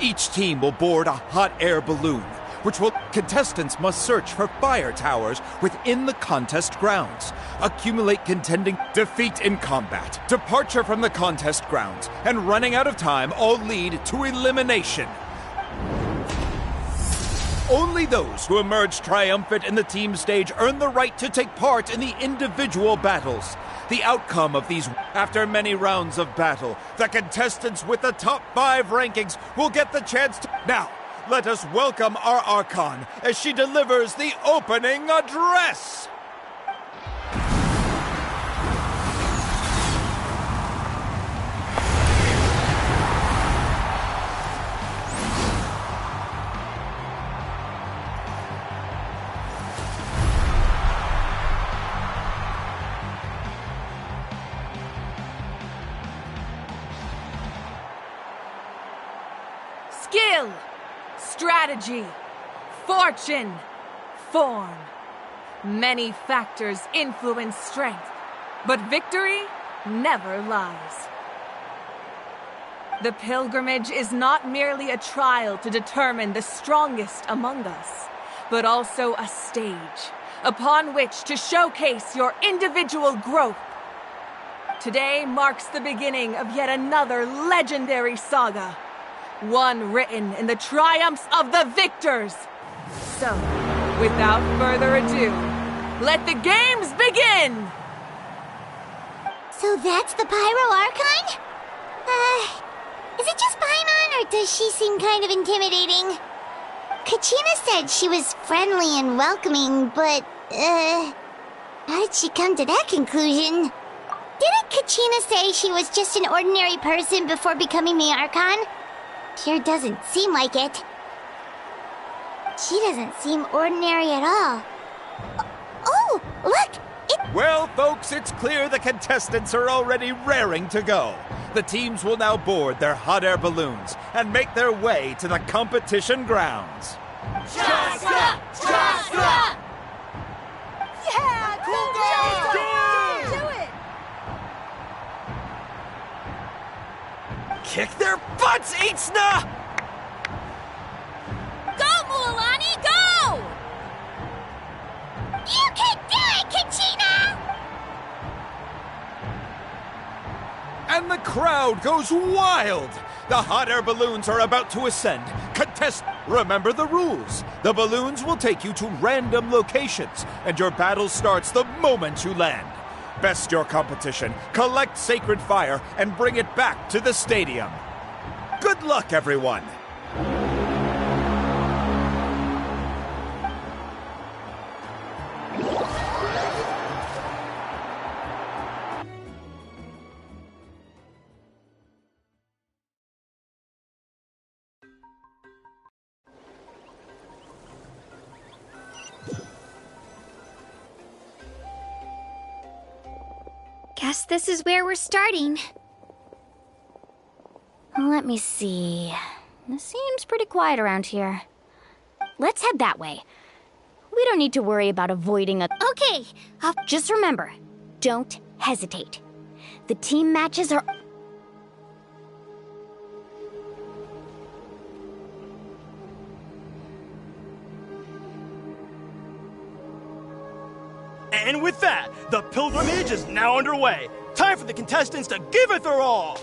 Each team will board a hot air balloon, which will... Contestants must search for fire towers within the contest grounds. Accumulate contending... Defeat in combat, departure from the contest grounds, and running out of time all lead to elimination. Only those who emerge triumphant in the team stage earn the right to take part in the individual battles. The outcome of these... After many rounds of battle, the contestants with the top 5 rankings will get the chance to... Now, let us welcome our Archon as she delivers the opening address! Skill, strategy, fortune, form. Many factors influence strength, but victory never lies. The pilgrimage is not merely a trial to determine the strongest among us, but also a stage upon which to showcase your individual growth. Today marks the beginning of yet another legendary saga. One written in the triumphs of the victors. So, without further ado, let the games begin! So that's the Pyro Archon? Is it just Paimon, or does she seem kind of intimidating? Kachina said she was friendly and welcoming, but, how did she come to that conclusion? Didn't Kachina say she was just an ordinary person before becoming the Archon? Sure doesn't seem like it. She doesn't seem ordinary at all. Oh, look! Well, folks, it's clear the contestants are already raring to go. The teams will now board their hot air balloons and make their way to the competition grounds. Chaska! Chaska! Yeah, cool girl! Do it! Kick their butts, Itzna! Go, Mualani, go! You can do it, Kachina! And the crowd goes wild! The hot air balloons are about to ascend. Remember the rules. The balloons will take you to random locations, and your battle starts the moment you land. Best your competition, collect sacred fire, and bring it back to the stadium. Good luck, everyone! Guess this is where we're starting. Let me see. It seems pretty quiet around here. Let's head that way. We don't need to worry about avoiding a... Okay, Just remember, don't hesitate. The team matches are... And with that, the pilgrimage is now underway. Time for the contestants to give it their all!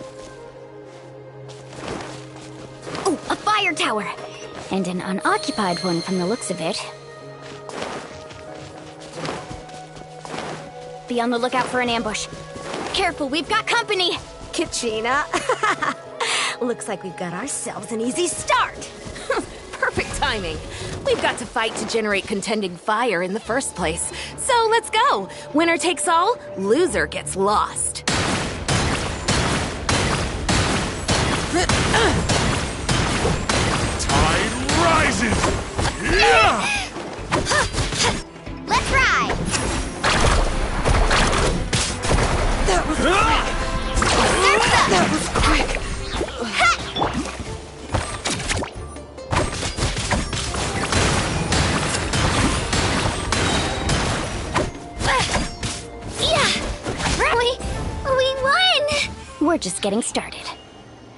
Oh, a fire tower! And an unoccupied one from the looks of it. Be on the lookout for an ambush. Careful, we've got company! Kachina. Looks like we've got ourselves an easy start. Perfect timing. We've got to fight to generate contending fire in the first place. So let's go. Winner takes all, loser gets lost. Tide rises! Yeah! Let's ride! That was quick. We won! We're just getting started.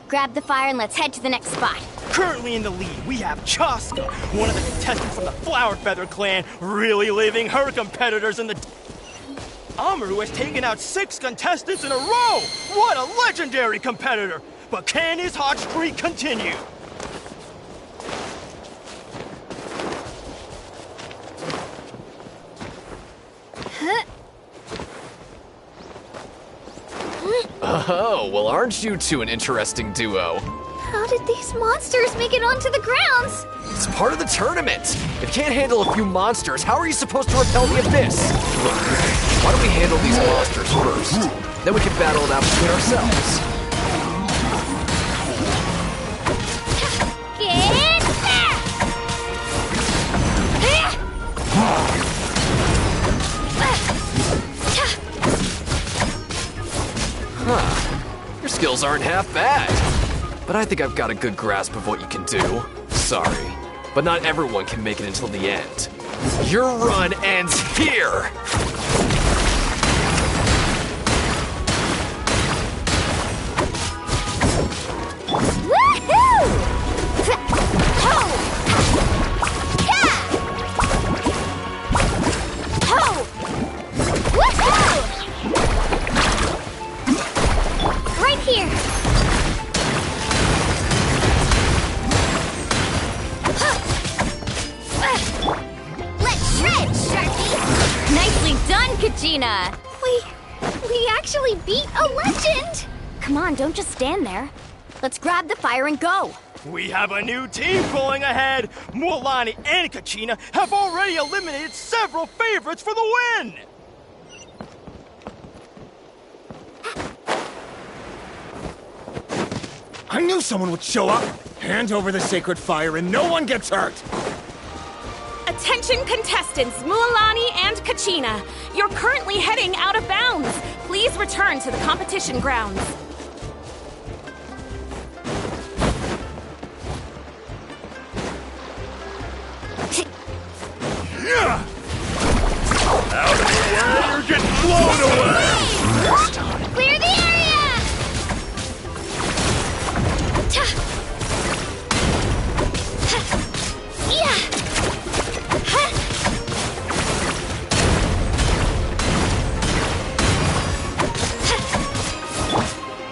Grab the fire and let's head to the next spot. Currently in the lead, we have Chaska, one of the contestants from the Flower Feather clan, really leaving her competitors in the... Amaru has taken out 6 contestants in a row! What a legendary competitor! But can his hot streak continue? Oh, well, aren't you two an interesting duo? How did these monsters make it onto the grounds? It's part of the tournament. If you can't handle a few monsters, how are you supposed to repel the abyss? Look, why don't we handle these monsters first? Then we can battle it out between ourselves. Get back! Huh. Your skills aren't half bad. But I think I've got a good grasp of what you can do. Sorry, but not everyone can make it until the end. Your run ends here! Right here! Let's shred, Sharky! Nicely done, Kachina! We actually beat a legend! Come on, don't just stand there. Let's grab the fire and go. We have a new team pulling ahead! Mualani and Kachina have already eliminated several favorites for the win! I knew someone would show up! Hand over the sacred fire and no one gets hurt! Attention contestants, Mualani and Kachina. You're currently heading out of bounds. Please return to the competition grounds. Out of the way, you're getting blown away! Clear the area! Yeah!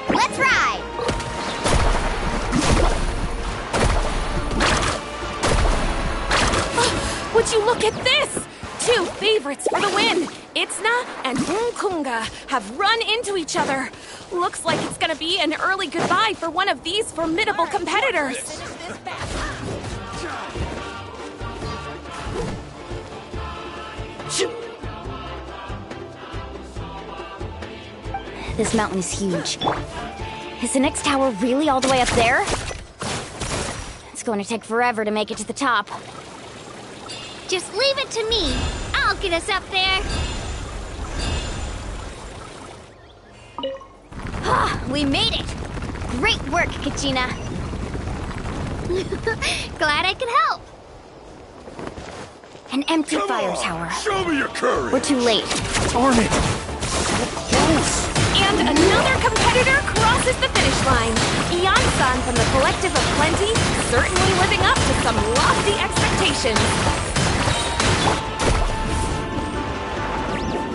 Let's ride! Would you look at this? 2 favorites for the win. Itzna and Unkunga have run into each other. Looks like it's gonna be an early goodbye for one of these formidable competitors. This mountain is huge. Is the next tower really all the way up there? It's going to take forever to make it to the top. Just leave it to me. I'll get us up there. We made it! Great work, Kachina. Glad I could help. An empty fire tower. Show me your courage! We're too late. Darn it! And another competitor crosses the finish line. Ian-san from the Collective of Plenty, certainly living up to some lofty expectations.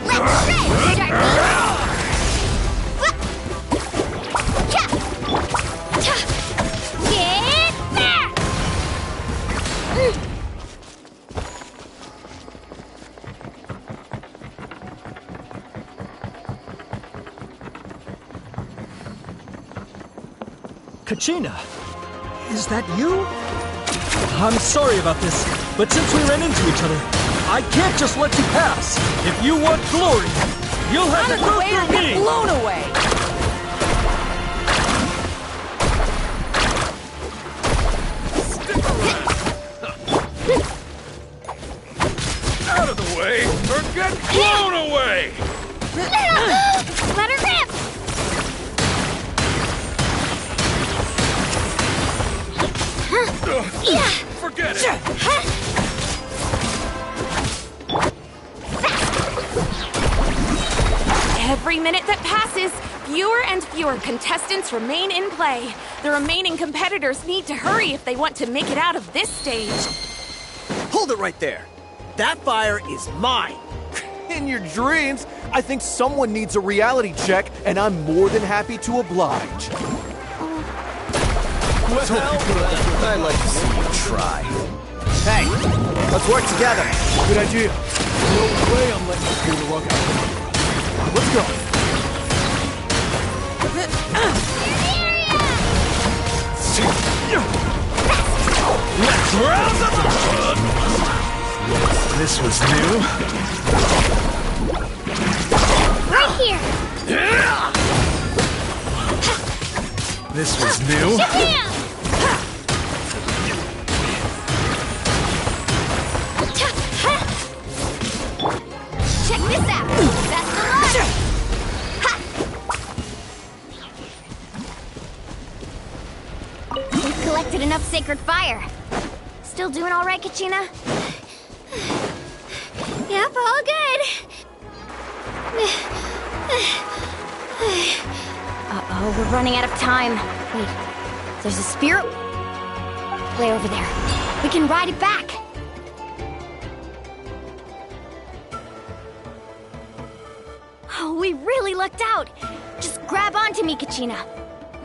Let's shred, Sharky! Get back! Kachina, is that you? I'm sorry about this, but since we ran into each other, I can't just let you pass. If you want glory, you'll have to go through me! Blown away! Out of the way, or get blown away! Let her rip! Yeah! Forget it! Every minute that passes, fewer and fewer contestants remain in play. The remaining competitors need to hurry if they want to make it out of this stage. Hold it right there. That fire is mine. In your dreams, I think someone needs a reality check, and I'm more than happy to oblige. Well, I'd like to see you try. Hey, let's work together. Good idea. No way I'm letting you pull the rug out. Let's go. Let's rouse them up! This was new. Right here! This was new. Shazam! Check this out! That's the line! We've collected enough sacred fire. Still doing all right, Kachina? Yep, all good. Uh-oh, we're running out of time. Wait, there's a spirit way over there. We can ride it back. Oh, we really lucked out. Just grab onto me, Kachina.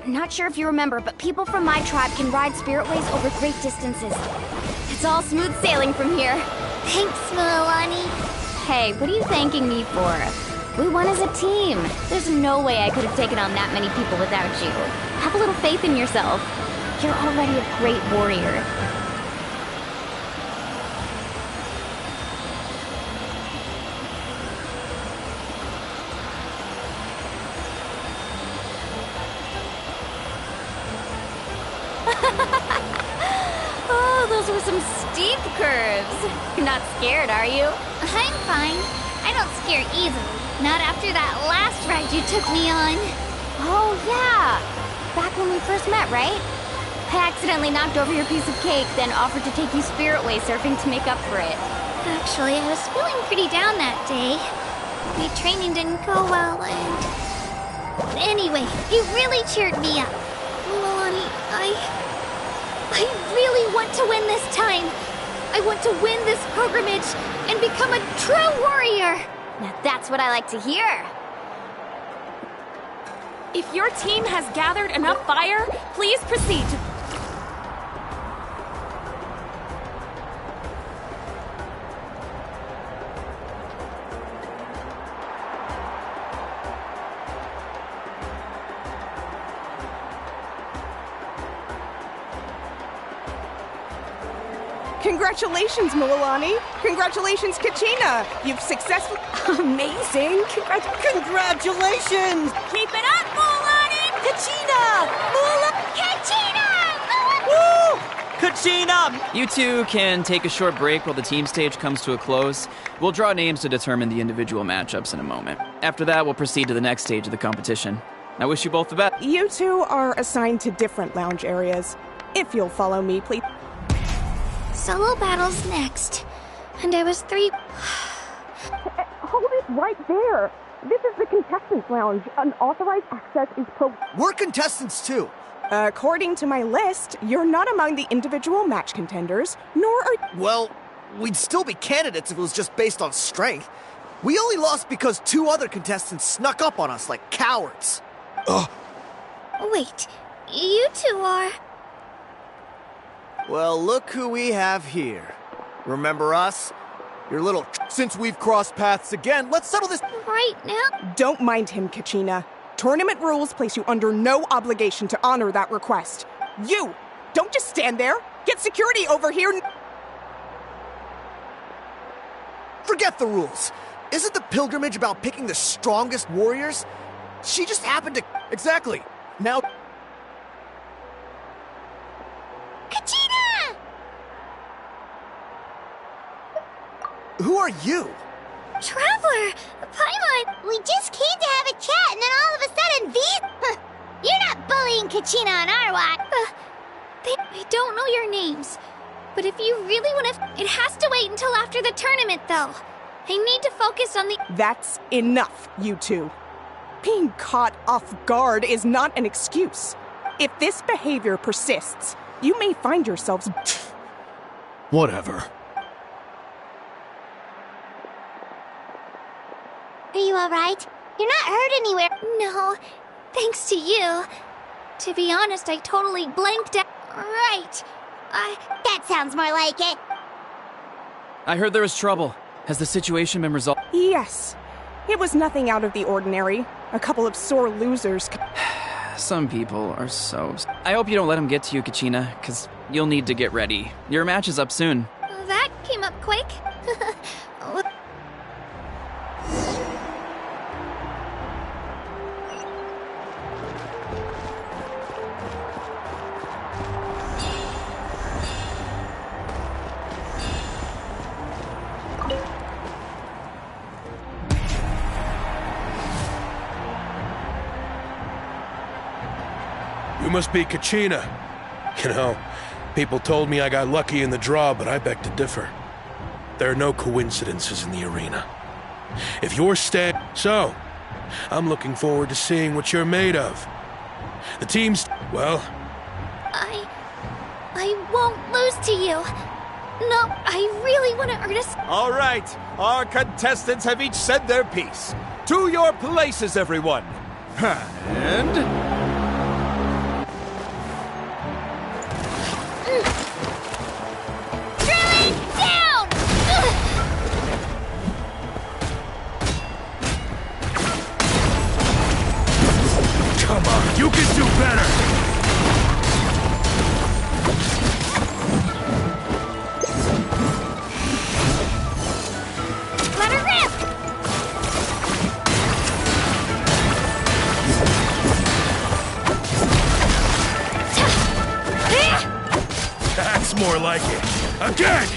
I'm not sure if you remember, but people from my tribe can ride spiritways over great distances. It's all smooth sailing from here. Thanks, Milani. Hey, what are you thanking me for? We won as a team. There's no way I could have taken on that many people without you. Have a little faith in yourself. You're already a great warrior. Oh, those were some steep curves. You're not scared, are you? I'm fine. I don't scare easily. Not after that last ride you took me on. Oh, yeah. Back when we first met, right? I accidentally knocked over your piece of cake, then offered to take you spiritway surfing to make up for it. Actually, I was feeling pretty down that day. My training didn't go well, and... Anyway, it really cheered me up. Milani, I really want to win this time. I want to win this pilgrimage and become a true warrior. Now that's what I like to hear. If your team has gathered enough fire, please proceed to... Congratulations, Milani. Congratulations, Kachina. You've successfully... Amazing. Congratulations! Keep it up, Milani! Kachina! Kachina! Woo! Kachina! You two can take a short break while the team stage comes to a close. We'll draw names to determine the individual matchups in a moment. After that, we'll proceed to the next stage of the competition. I wish you both the best. You two are assigned to different lounge areas. If you'll follow me, please. Solo battles next. And I was 3... Hold it right there. This is the contestants' lounge. Unauthorized access is We're contestants too. According to my list, you're not among the individual match contenders, nor are... Well, we'd still be candidates if it was just based on strength. We only lost because 2 other contestants snuck up on us like cowards. Ugh. Wait, you two are... Well, look who we have here. Remember us? Your little... Since we've crossed paths again, let's settle this right now. Don't mind him, Kachina. Tournament rules place you under no obligation to honor that request. You! Don't just stand there! Get security over here! Forget the rules. Isn't the pilgrimage about picking the strongest warriors? She just happened to... Exactly. Now... Kachina! Who are you? Traveler! Paimon! We just came to have a chat, and then all of a sudden, You're not bullying Kachina on our watch. I don't know your names. But if you really want to... It has to wait until after the tournament, though. I need to focus on the... That's enough, you two. Being caught off guard is not an excuse. If this behavior persists, you may find yourselves... Whatever. Are you alright? You're not hurt anywhere. No, thanks to you. To be honest, I totally blanked out. Right. That sounds more like it. I heard there was trouble. Has the situation been resolved? Yes. It was nothing out of the ordinary. A couple of sore losers. Some people are so... I hope you don't let him get to you, Kachina, because you'll need to get ready. Your match is up soon. That came up quick. You must be Kachina. You know, people told me I got lucky in the draw, but I beg to differ. There are no coincidences in the arena. If you're So, I'm looking forward to seeing what you're made of. The team's... well... I won't lose to you. No, I really want to earn a... All right, our contestants have each said their piece. To your places, everyone. And... Come on, you can do better! Let her rip! That's more like it. Again!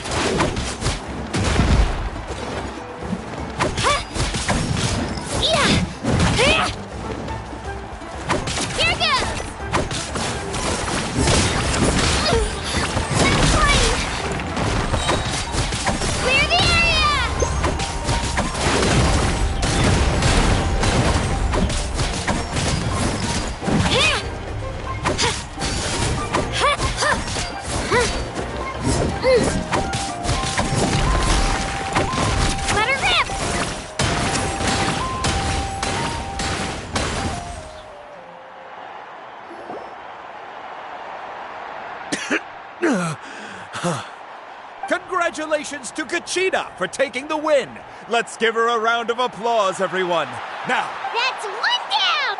Congratulations to Kachina for taking the win. Let's give her a round of applause, everyone. Now, That's one down!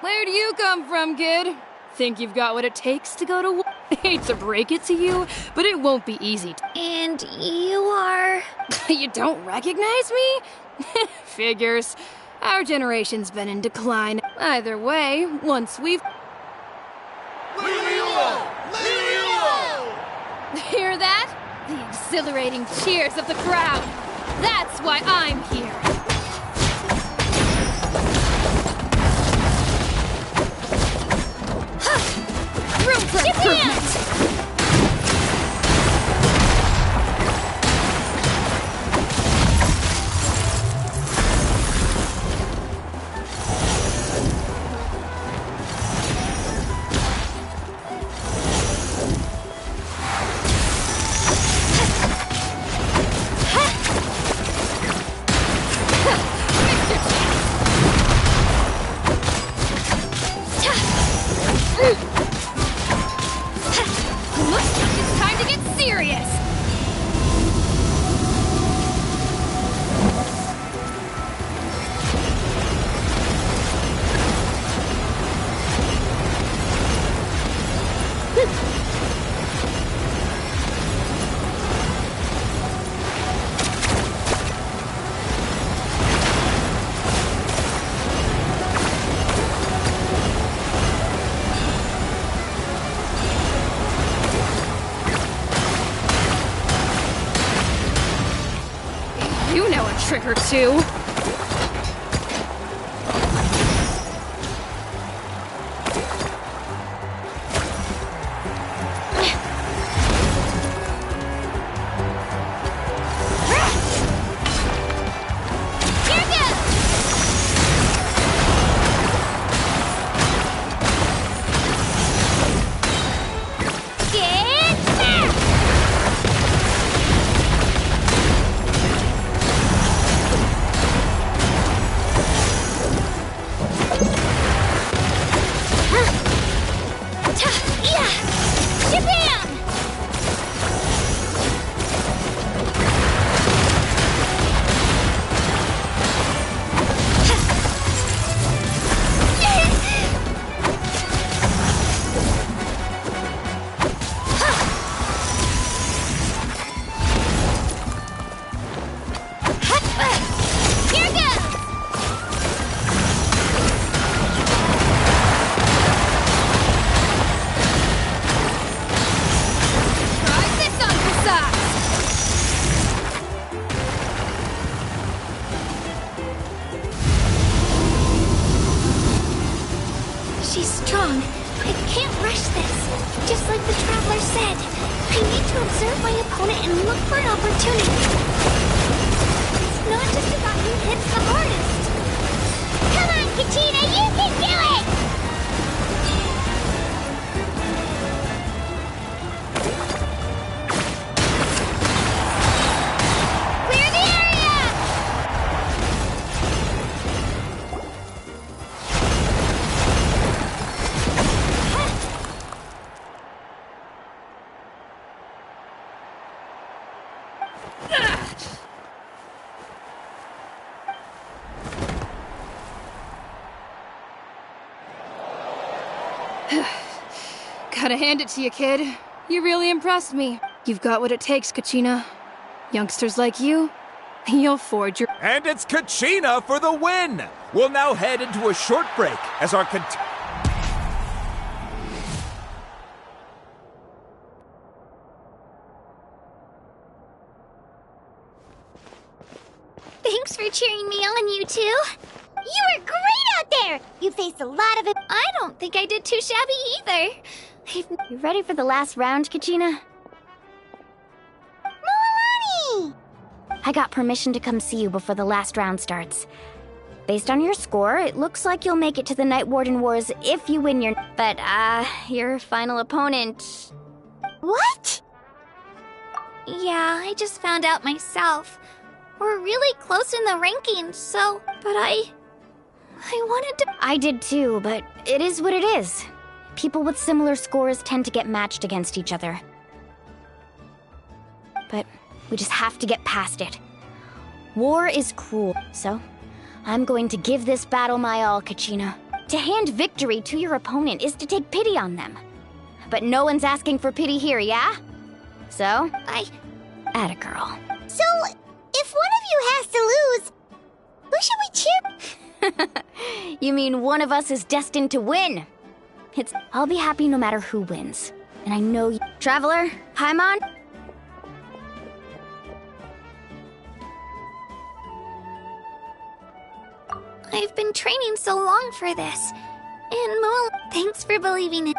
Where do you come from, kid? Think you've got what it takes to go to war? Hate to break it to you, but it won't be easy. And you are... You don't recognize me? Figures. Our generation's been in decline. Either way, once we've... Hear that? The exhilarating cheers of the crowd. That's why I'm here. Room for improvement! Looks like it's time to get serious! trick or two. Gotta hand it to you, kid. You really impressed me. You've got what it takes, Kachina. Youngsters like you, you'll forge your— And it's Kachina for the win! We'll now head into a short break as our Thanks for cheering me on, you two. You were great out there! You faced a lot of it. I don't think I did too shabby either. You ready for the last round, Kachina? Milani! I got permission to come see you before the last round starts. Based on your score, it looks like you'll make it to the Night Warden Wars if you win your— But, your final opponent— What? Yeah, I just found out myself. We're really close in the rankings, so— But I wanted to— I did too, but it is what it is. People with similar scores tend to get matched against each other. But we just have to get past it. War is cruel, so I'm going to give this battle my all, Kachina. To hand victory to your opponent is to take pity on them. But no one's asking for pity here, yeah? So, atta girl. So, if one of you has to lose, who should we cheer? You mean one of us is destined to win? I'll be happy no matter who wins. And I know you— Traveler, Paimon? I've been training so long for this. And Moon, thanks for believing it.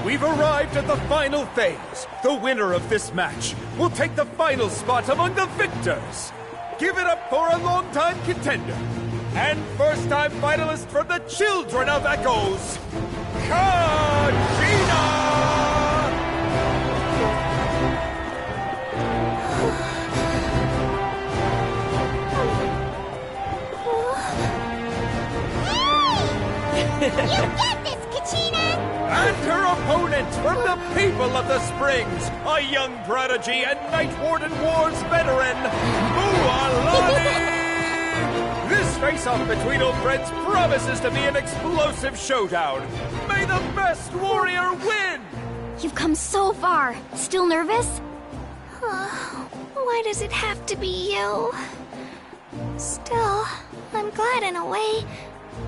We've arrived at the final phase. The winner of this match will take the final spot among the victors. Give it up for a longtime contender and first-time finalist from the Children of Echoes, Kachina! You get this, Kachina! And her opponent opponent from the people of the Springs, a young prodigy and Night Warden Wars veteran, Mualani! This face-off between old friends promises to be an explosive showdown. May the best warrior win! You've come so far. Still nervous? Why does it have to be you? Still, I'm glad in a way.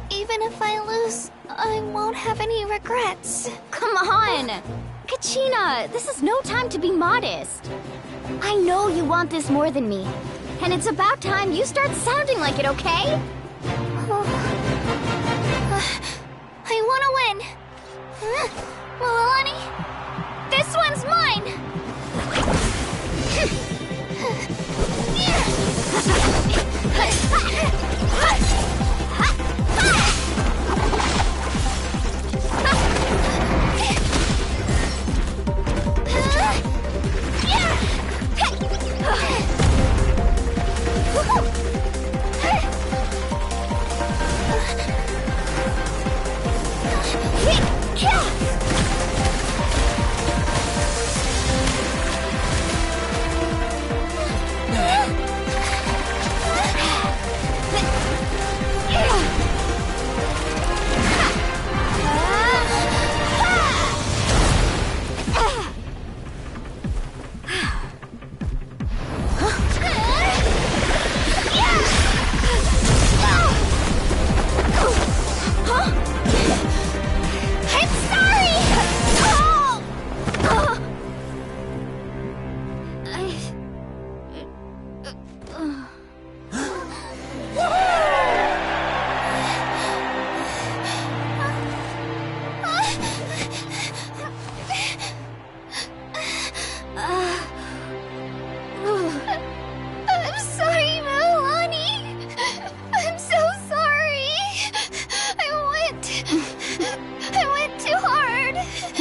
Even if I lose, I won't have any regrets. Come on! Kachina, this is no time to be modest. I know you want this more than me. And it's about time you start sounding like it, okay? I want to win. Mualani, this one's mine.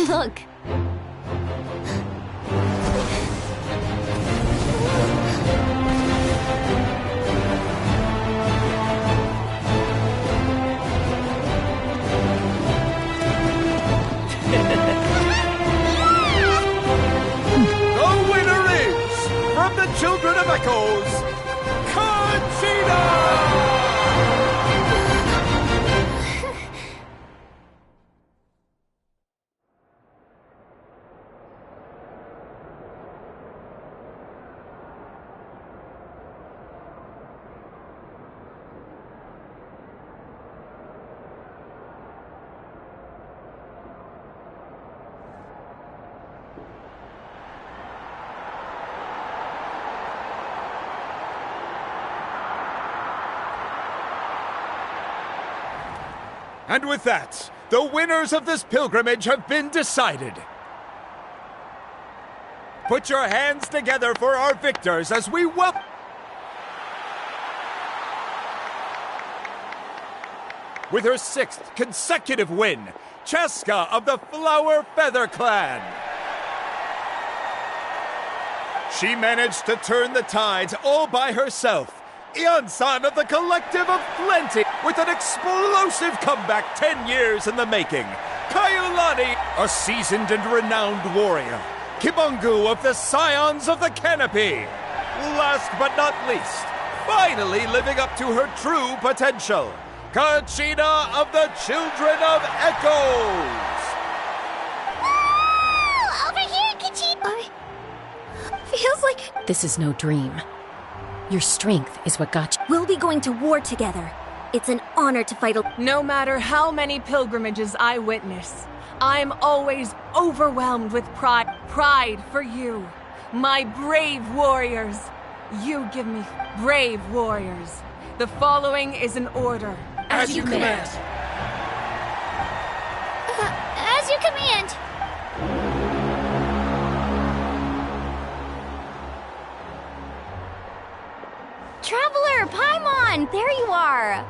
Look. The winner is, from the Children of Echoes, Conchita! And with that, the winners of this pilgrimage have been decided. Put your hands together for our victors as we welcome... With her 6th consecutive win, Cheska of the Flower Feather Clan. She managed to turn the tides all by herself. Ian-san of the Collective of Plenty with an explosive comeback 10 years in the making. Kaiulani, a seasoned and renowned warrior. Kibungu of the Scions of the Canopy. Last but not least, finally living up to her true potential, Kachina of the Children of Echoes. Woo! Over here, Kachina! Feels like... This is no dream. Your strength is what got you. We'll be going to war together. It's an honor to fight a... No matter how many pilgrimages I witness, I'm always overwhelmed with pride. Pride for you, my brave warriors. You give me brave warriors. The following is an order. As you command. As you command. Traveler, Paimon, there you are!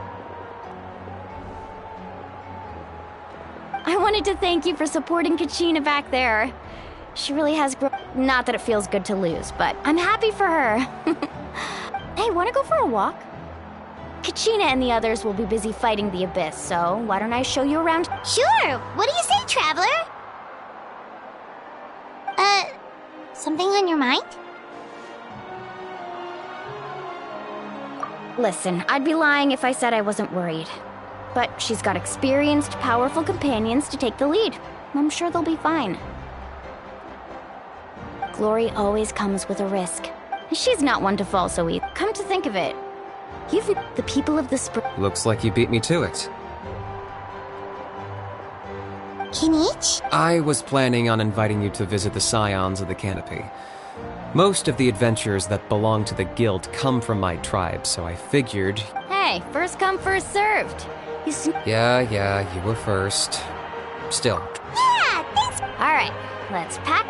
I wanted to thank you for supporting Kachina back there. She really has grown. Not that it feels good to lose, but I'm happy for her. Hey, wanna go for a walk? Kachina and the others will be busy fighting the Abyss, so why don't I show you around? Sure! What do you say, Traveler? Something on your mind? Listen, I'd be lying if I said I wasn't worried. But she's got experienced, powerful companions to take the lead. I'm sure they'll be fine. Glory always comes with a risk. She's not one to fall so easy. Come to think of it, you've the people of the spring. Looks like you beat me to it. Kinich? I was planning on inviting you to visit the Scions of the Canopy. Most of the adventures that belong to the guild come from my tribe, so I figured... Hey, first come, first served. Yeah, you were first. Still. Yeah, thanks! Alright, let's pack...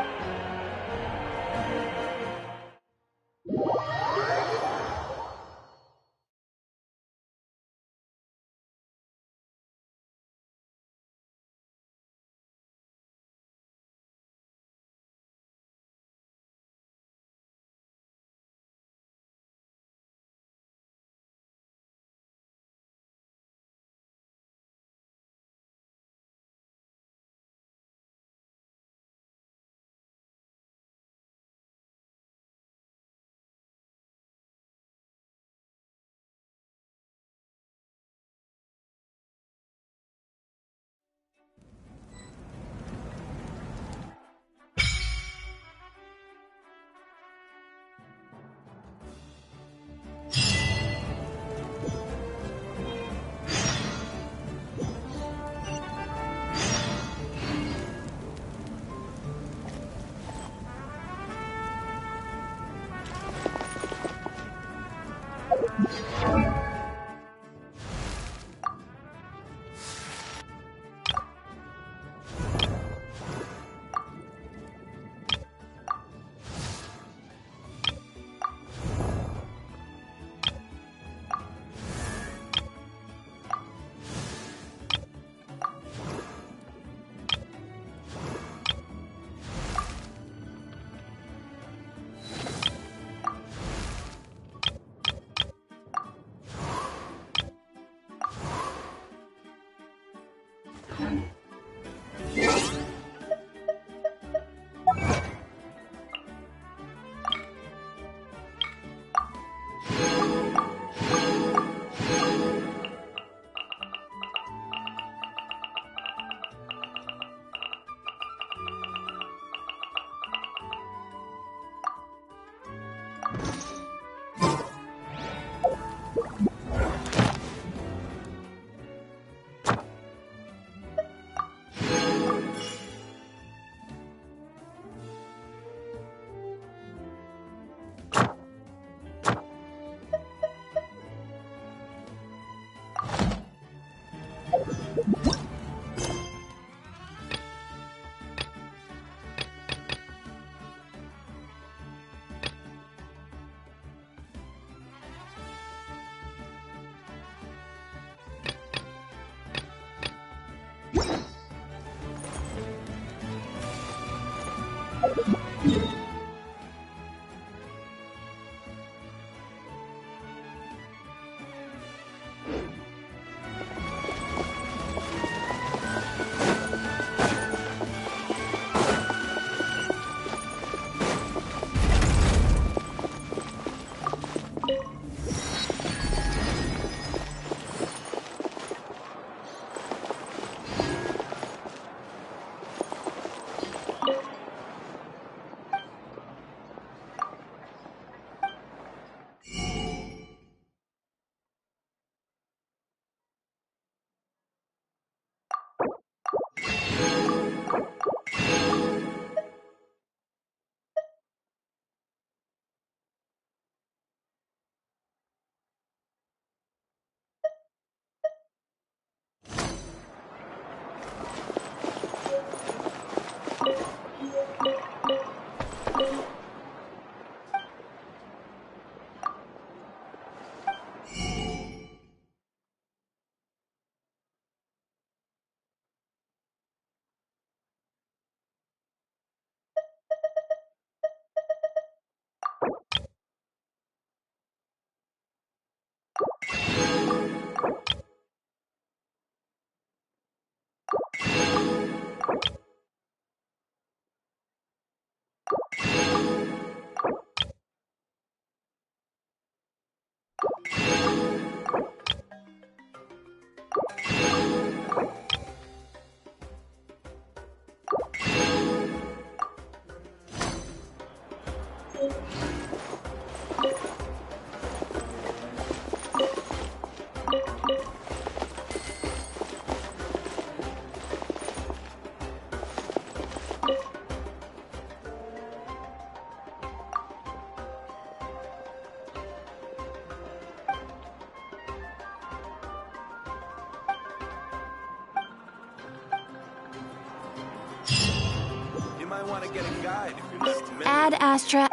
might want to get a guide if you're not familiar. Ad Astra.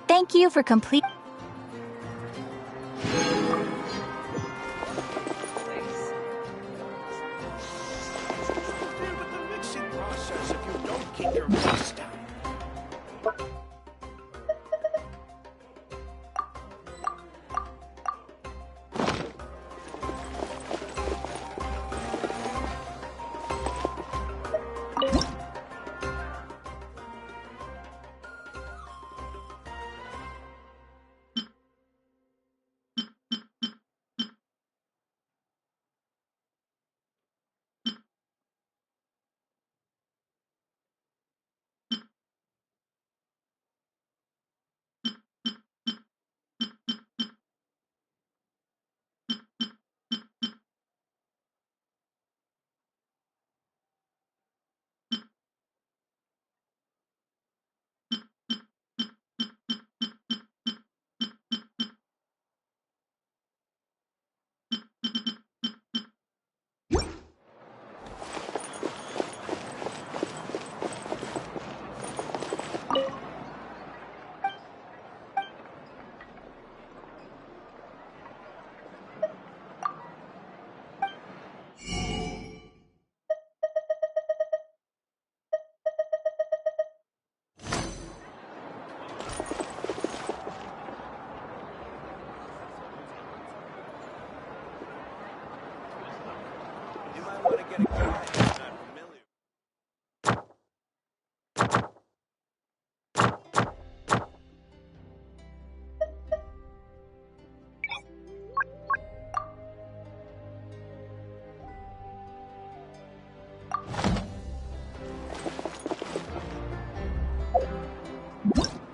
Thank you for complete. With the mixing process if you don't keep your voice down.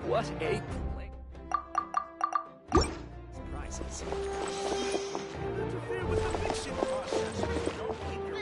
What a surprises. Interfere with the mixing process if you don't keep your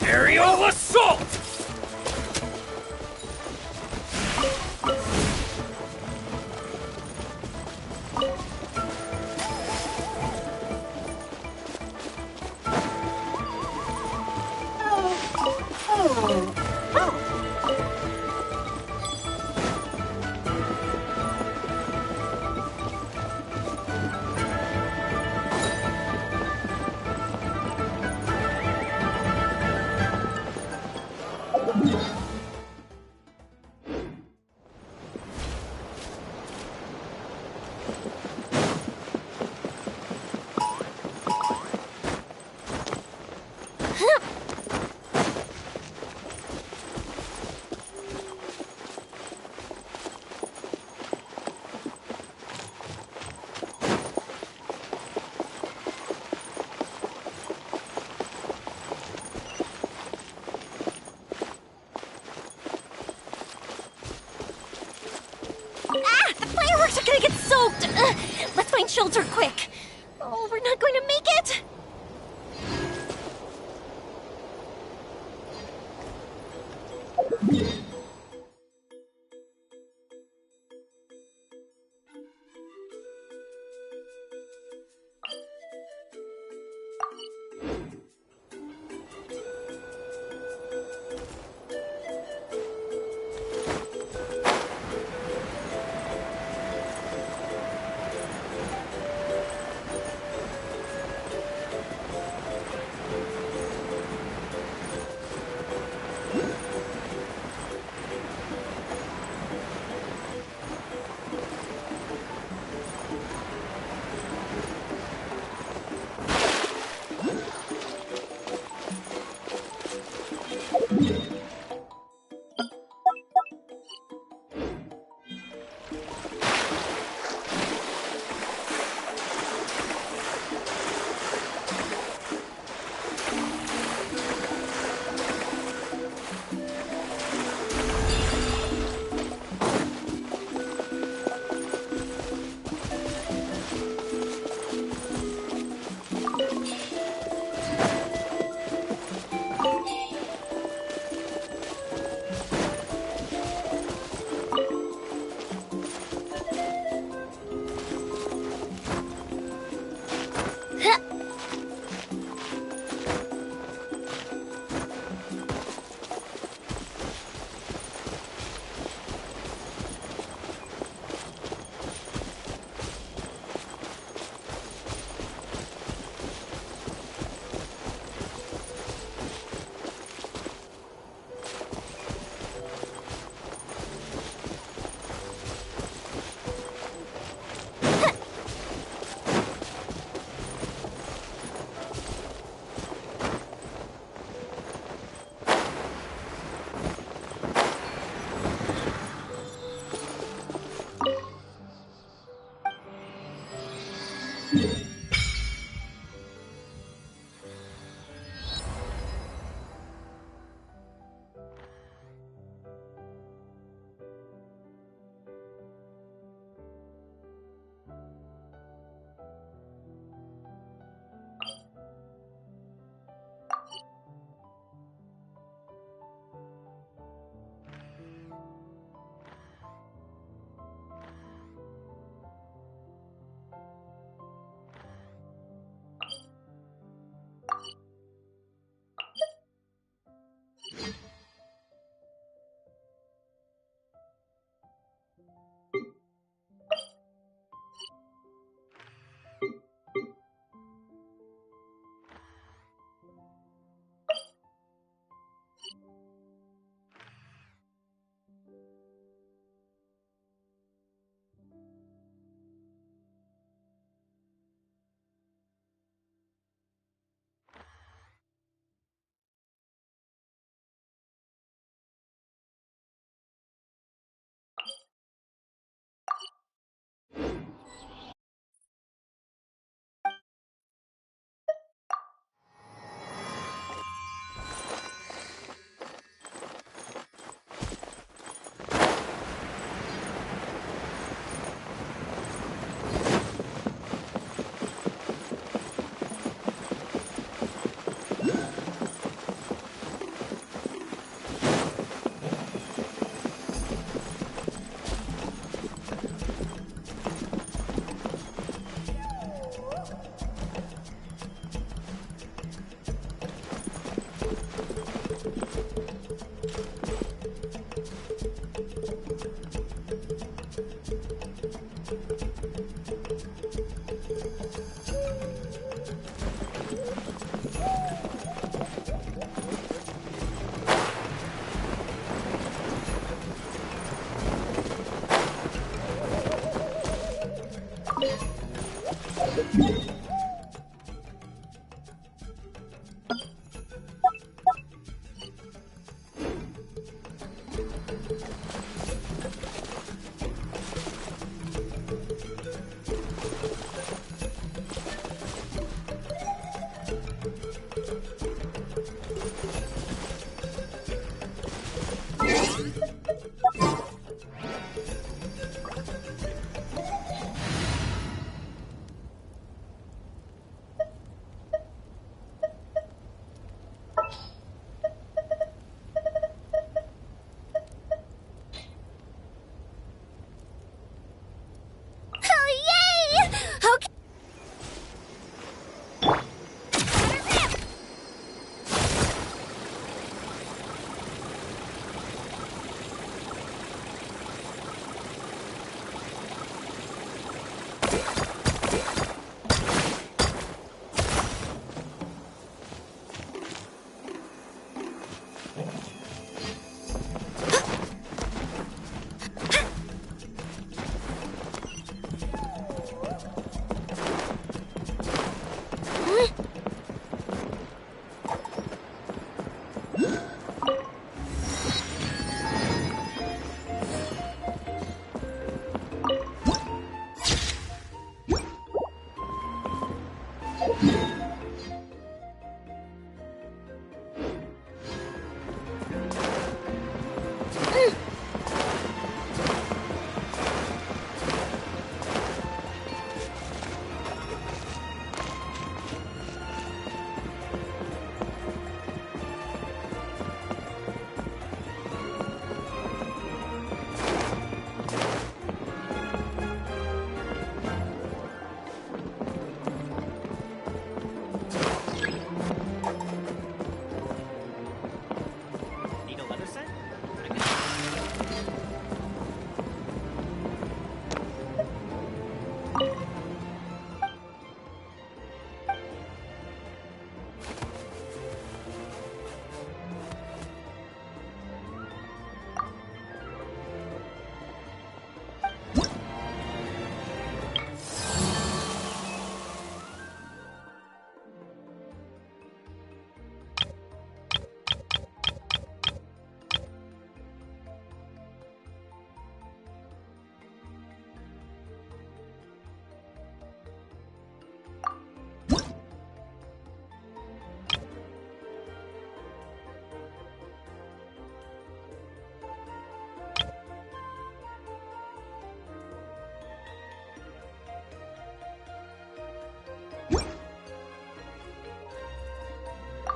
Aerial assault! Ah! The fireworks are gonna get soaked! Let's find shelter quick! Oh, we're not going to make it!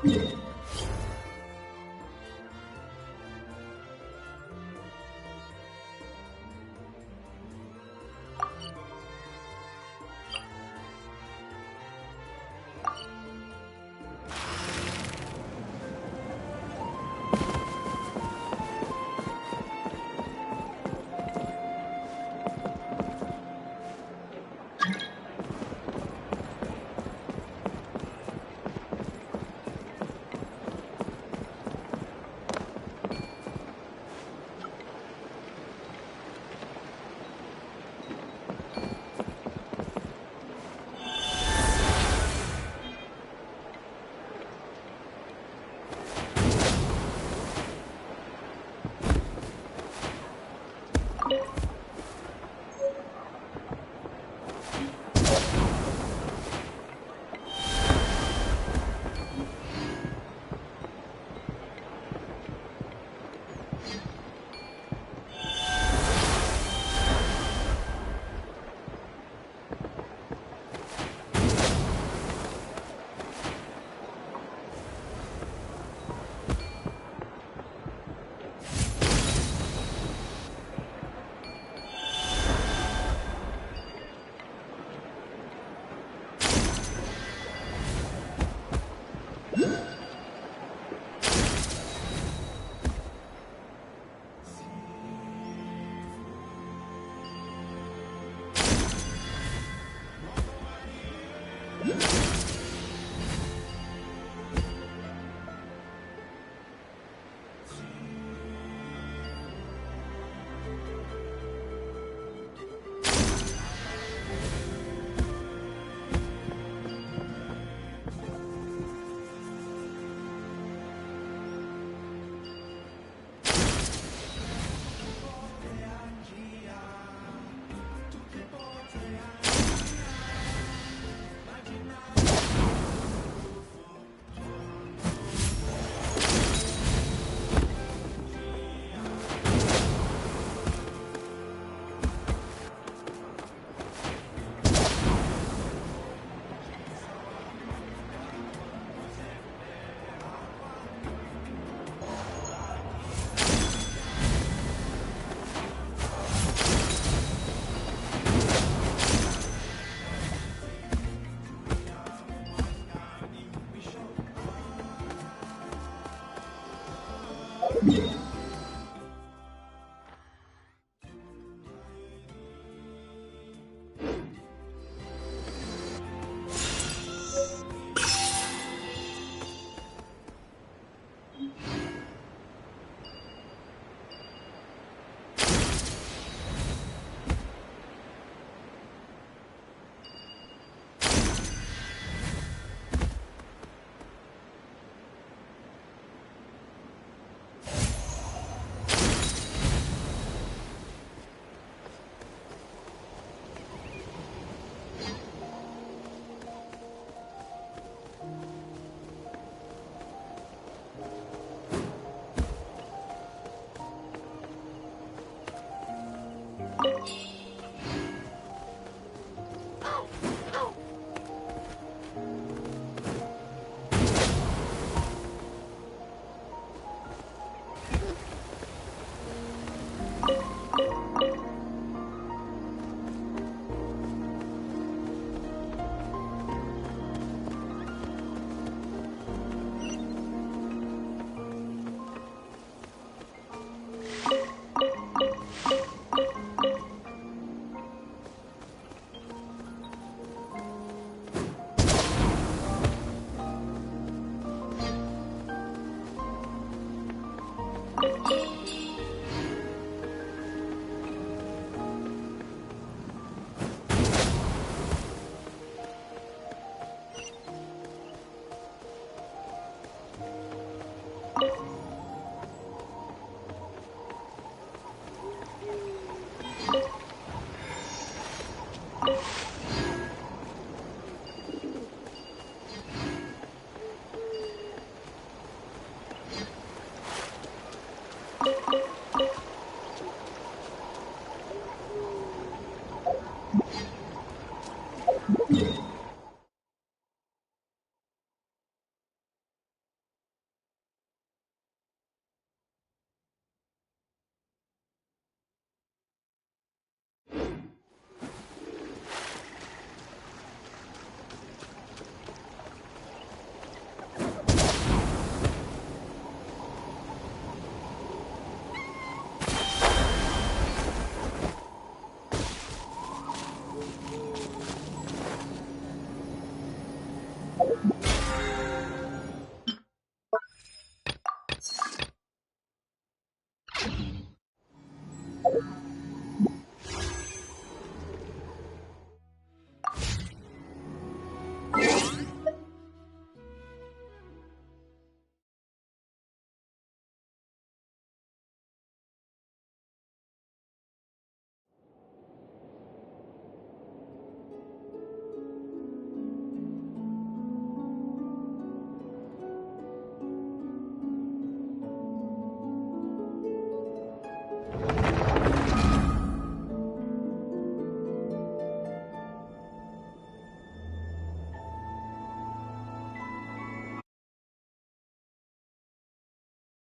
you